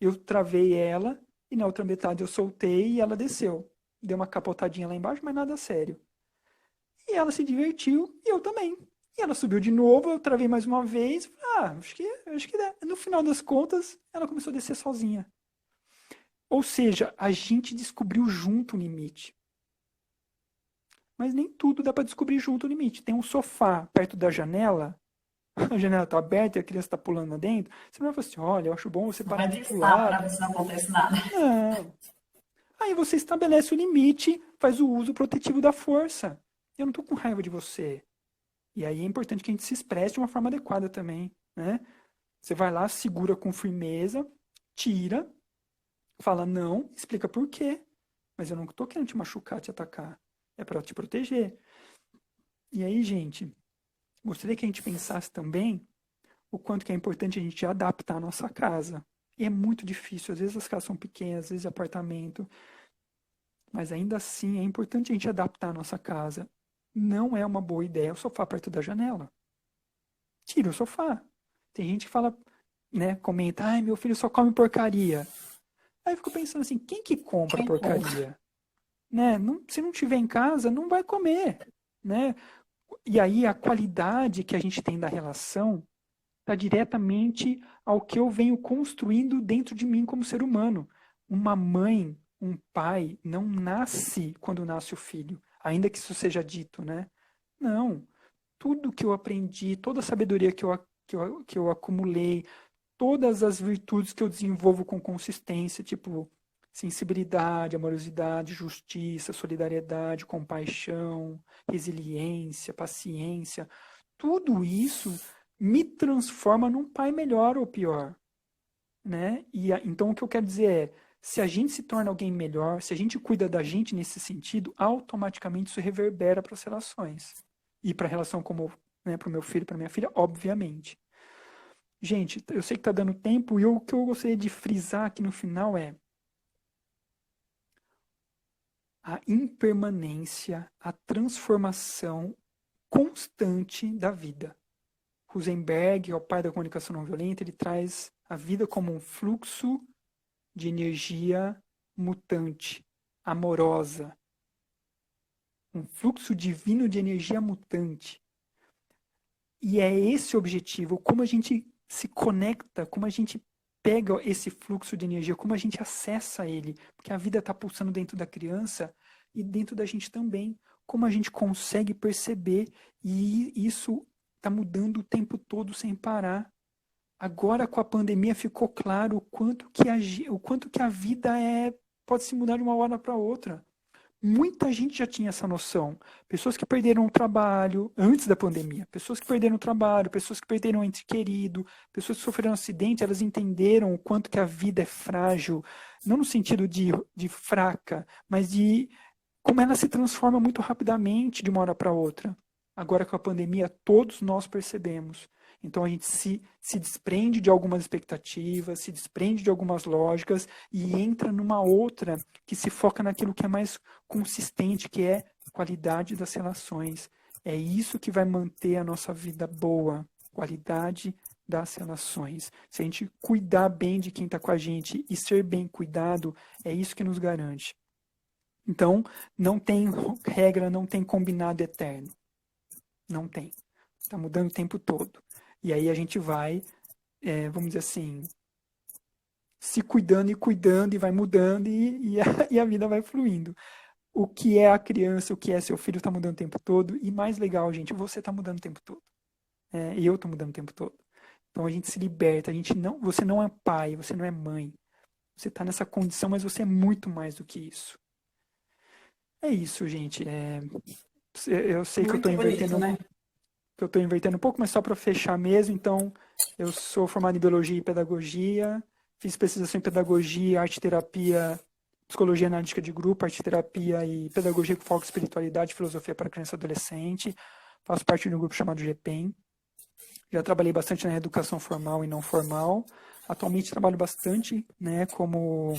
eu travei ela, e na outra metade eu soltei e ela desceu. Deu uma capotadinha lá embaixo, mas nada sério. E ela se divertiu, e eu também. E ela subiu de novo, eu travei mais uma vez. Acho que dá. No final das contas, ela começou a descer sozinha. Ou seja, a gente descobriu junto o limite. Mas nem tudo dá para descobrir junto o limite. Tem um sofá perto da janela, a janela está aberta e a criança está pulando lá dentro. Você não vai falar assim, olha, eu acho bom você Não parar vai de testar pular. para ver se não acontece nada. Não. Aí você estabelece o limite, faz o uso protetivo da força. Eu não estou com raiva de você. E aí é importante que a gente se expresse de uma forma adequada também, né? Você vai lá, segura com firmeza, tira, fala não, explica por quê. Mas eu não estou querendo te machucar, te atacar. É para te proteger. E aí, gente, gostaria que a gente pensasse também o quanto que é importante a gente adaptar a nossa casa. E é muito difícil, às vezes as casas são pequenas, às vezes é apartamento, mas ainda assim é importante a gente adaptar a nossa casa. Não é uma boa ideia o sofá perto da janela. Tira o sofá. Tem gente que fala, né, comenta, ai, meu filho só come porcaria. Aí eu fico pensando assim, quem que compra Quem compra? porcaria? Né? Se não tiver em casa, não vai comer, né? E aí a qualidade que a gente tem da relação está diretamente ao que eu venho construindo dentro de mim como ser humano. Uma mãe, um pai, não nasce quando nasce o filho, ainda que isso seja dito, né? Não. Tudo que eu aprendi, toda a sabedoria que eu acumulei, todas as virtudes que eu desenvolvo com consistência, tipo sensibilidade, amorosidade, justiça, solidariedade, compaixão, resiliência, paciência, tudo isso me transforma num pai melhor ou pior, né? Então o que eu quero dizer é, se a gente se torna alguém melhor, se a gente cuida da gente nesse sentido, automaticamente isso reverbera para as relações e para a relação como, né, para o meu filho, para minha filha, obviamente. Gente, eu sei que está dando tempo e o que eu gostaria de frisar aqui no final é a impermanência, a transformação constante da vida. Rosenberg, o pai da comunicação não violenta, ele traz a vida como um fluxo de energia mutante, amorosa. Um fluxo divino de energia mutante. E é esse o objetivo, como a gente se conecta, como a gente pega esse fluxo de energia, como a gente acessa ele, porque a vida está pulsando dentro da criança e dentro da gente também, como a gente consegue perceber e isso está mudando o tempo todo sem parar. Agora com a pandemia ficou claro o quanto que a vida pode se mudar de uma hora para outra. Muita gente já tinha essa noção. Pessoas que perderam o trabalho antes da pandemia, pessoas que perderam o trabalho, pessoas que perderam um ente querido, pessoas que sofreram um acidente, elas entenderam o quanto que a vida é frágil, não no sentido de fraca, mas de como ela se transforma muito rapidamente de uma hora para outra. Agora com a pandemia, todos nós percebemos. Então a gente se desprende de algumas expectativas, se desprende de algumas lógicas e entra numa outra que se foca naquilo que é mais consistente, que é a qualidade das relações. É isso que vai manter a nossa vida boa, qualidade das relações. Se a gente cuidar bem de quem está com a gente e ser bem cuidado, é isso que nos garante. Então, não tem regra, não tem combinado eterno. Não tem. Está mudando o tempo todo. E aí a gente vai, vamos dizer assim, se cuidando e vai mudando e a vida vai fluindo. O que é a criança, o que é seu filho está mudando o tempo todo. E mais legal, gente, você está mudando o tempo todo. E eu estou mudando o tempo todo. Então a gente se liberta. Você não é pai, você não é mãe. Você está nessa condição, mas você é muito mais do que isso. É isso, gente. Eu sei que eu Muito estou invertendo, bonito, né? um pouco, mas só para fechar mesmo. Então, eu sou formado em biologia e pedagogia, fiz especialização em pedagogia, arte terapia, psicologia analítica de grupo, arte terapia e pedagogia com foco em espiritualidade e filosofia para criança e adolescente. Faço parte de um grupo chamado GPEM. Já trabalhei bastante na educação formal e não formal. Atualmente trabalho bastante, né, com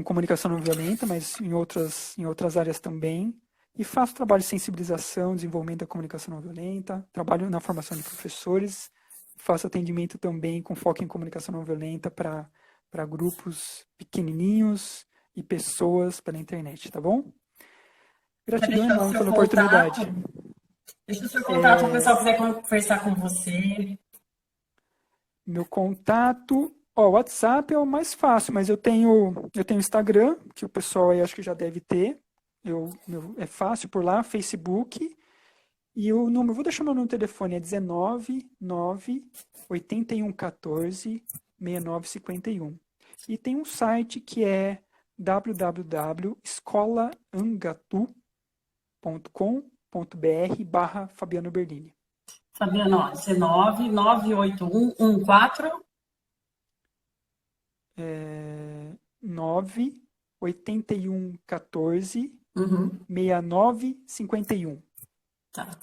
comunicação não violenta, mas em outras áreas também. E faço trabalho de sensibilização, desenvolvimento da comunicação não violenta, trabalho na formação de professores, faço atendimento também com foco em comunicação não violenta para grupos pequenininhos e pessoas pela internet, tá bom? Quer Gratidão deixar o enorme seu pela contato? oportunidade. Deixa o seu contato se o pessoal quiser conversar com você. Meu contato, o WhatsApp é o mais fácil, mas eu tenho Instagram, que o pessoal aí acho que já deve ter. É fácil por lá, Facebook. E o número, vou deixar meu número de telefone, é 19 9 81 14 6951. E tem um site que é www.escolaangatu.com.br/Fabiano Berlini. Fabiano, ó, 19 981 14 9 81 14 Uhum, 69 51. tá.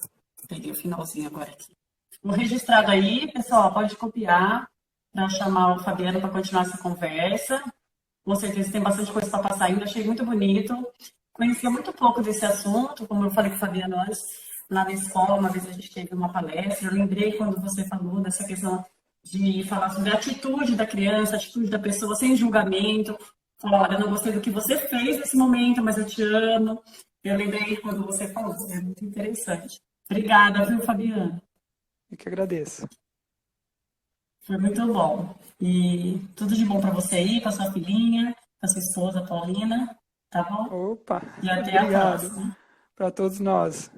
peguei o finalzinho agora aqui. Vou registrado aí, pessoal, pode copiar para chamar o Fabiano para continuar essa conversa. Com certeza tem bastante coisa para passar ainda, achei muito bonito. Conhecia muito pouco desse assunto, como eu falei com o Fabiano antes, lá na escola, uma vez a gente teve uma palestra, eu lembrei quando você falou dessa questão de falar sobre a atitude da criança, a atitude da pessoa, sem julgamento. Olha, eu não gostei do que você fez nesse momento, mas eu te amo. Eu lembrei quando você falou, é muito interessante. Obrigada, viu, Fabiano? Eu que agradeço. Foi muito bom. E tudo de bom para você aí, com a sua filhinha, com a sua esposa, Paulina, tá bom? Opa, E até a obrigado próxima. para todos nós.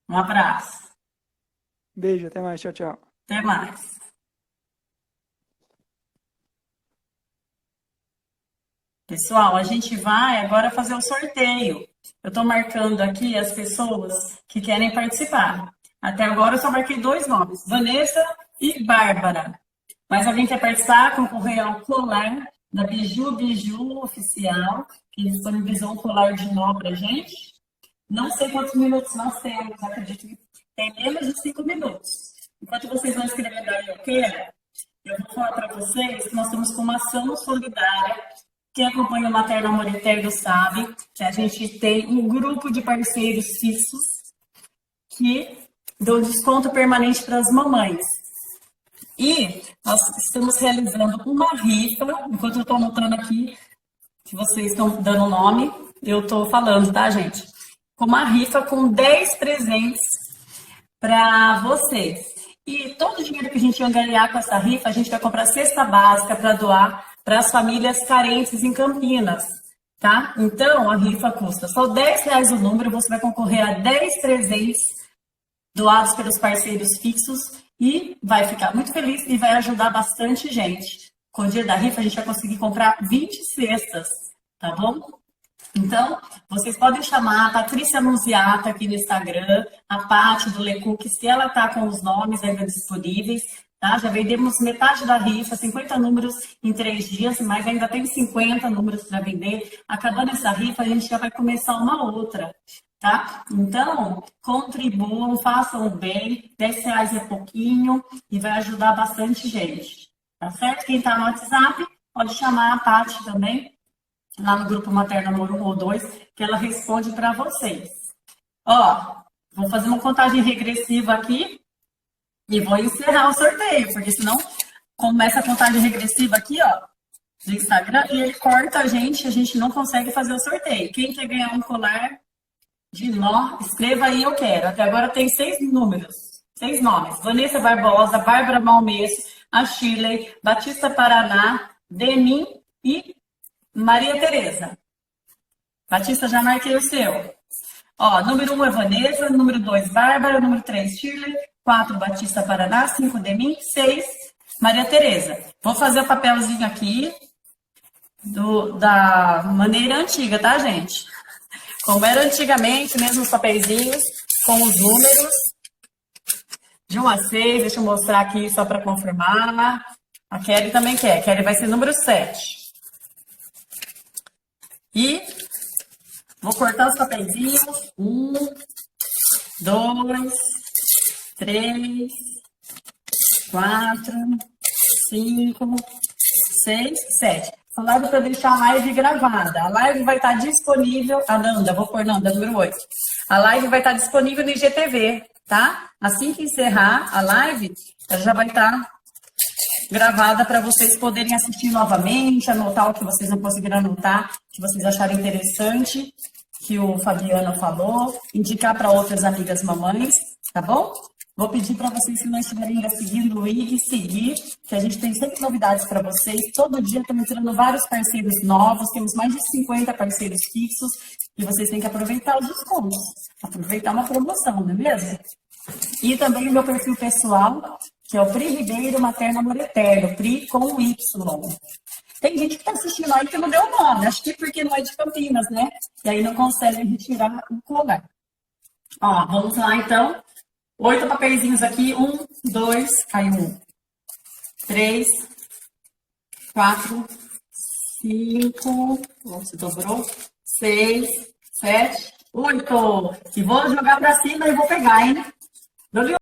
Um abraço. Beijo, até mais, tchau, tchau. Até mais. Pessoal, a gente vai agora fazer o sorteio. Eu estou marcando aqui as pessoas que querem participar. Até agora eu só marquei 2 nomes, Vanessa e Bárbara. Mas alguém quer participar, concorrer ao colar da Biju Oficial, que eles disponibilizou um colar de nó pra gente. Não sei quantos minutos nós temos, acredito que tem menos de 5 minutos. Enquanto vocês vão escrevendo aí, eu vou falar para vocês que nós estamos com uma ação solidária. Quem acompanha o Materno Amor Eterno sabe que a gente tem um grupo de parceiros fixos que dão desconto permanente para as mamães. E nós estamos realizando uma rifa, enquanto eu estou anotando aqui, que vocês estão dando o nome, eu estou falando, tá, gente? Uma rifa com 10 presentes para vocês. E todo o dinheiro que a gente vai ganhar com essa rifa, a gente vai comprar cesta básica para doar para as famílias carentes em Campinas, tá? Então, a rifa custa só R$10 o número, você vai concorrer a 10 presentes doados pelos parceiros fixos e vai ficar muito feliz e vai ajudar bastante gente. Com o dia da rifa, a gente vai conseguir comprar 20 cestas, tá bom? Então, vocês podem chamar a Patrícia Nunziata aqui no Instagram, a Paty do Lecooks, que ela tá com os nomes ainda disponíveis, tá? Já vendemos metade da rifa, 50 números em 3 dias, mas ainda tem 50 números para vender. Acabando essa rifa, a gente já vai começar uma outra, tá? Então, contribuam, façam o bem, R$10 é pouquinho e vai ajudar bastante gente, tá certo? Quem tá no WhatsApp, pode chamar a Paty também, lá no grupo Materno Amor 1 ou 2, que ela responde para vocês. Ó, vou fazer uma contagem regressiva aqui e vou encerrar o sorteio, porque senão começa a contagem regressiva aqui, ó, do Instagram, e ele corta a gente não consegue fazer o sorteio. Quem quer ganhar um colar de nó, escreva aí, eu quero. Até agora tem 6 números, 6 nomes. Vanessa Barbosa, Bárbara Malmês, a Shirley, Batista Paraná, Demin e Maria Tereza. Batista, já marquei o seu. Ó, número 1 é Vanessa, número 2, Bárbara, número 3, Shirley, 4, Batista Paraná, 5, Demin, 6, Maria Tereza. Vou fazer o papelzinho aqui da maneira antiga, tá, gente? Como era antigamente, mesmo os papeizinhos, com os números. De 1 a 6, deixa eu mostrar aqui só para confirmar. A Kelly também quer. A Kelly vai ser número 7. E vou cortar os papeizinhos. 1, 2, 3, 4, 5, 6, 7. Essa live para deixar a live gravada. A live vai estar disponível. A Nanda, vou pôr Nanda, número 8. A live vai estar disponível no IGTV, tá? Assim que encerrar a live, ela já vai estar gravada para vocês poderem assistir novamente, anotar o que vocês não conseguiram anotar, que vocês acharem interessante, que o Fabiano falou, indicar para outras amigas mamães, tá bom? Vou pedir para vocês, se não estiverem ainda seguindo o IG, seguir, que a gente tem sempre novidades para vocês. Todo dia estamos entrando vários parceiros novos, temos mais de 50 parceiros fixos, e vocês têm que aproveitar os descontos, aproveitar uma promoção, não é mesmo? E também o meu perfil pessoal, que é o Pri Ribeiro Materno Amor Eterno, Pri com Y. Tem gente que está assistindo aí que não deu nome, acho que porque não é de Campinas, né? E aí não consegue retirar o colar. Ó, vamos lá então. 8 papeizinhos aqui. 1, 2, caiu 1. 3, 4, 5, se dobrou. 6, 7, 8. E vou jogar pra cima e vou pegar, hein?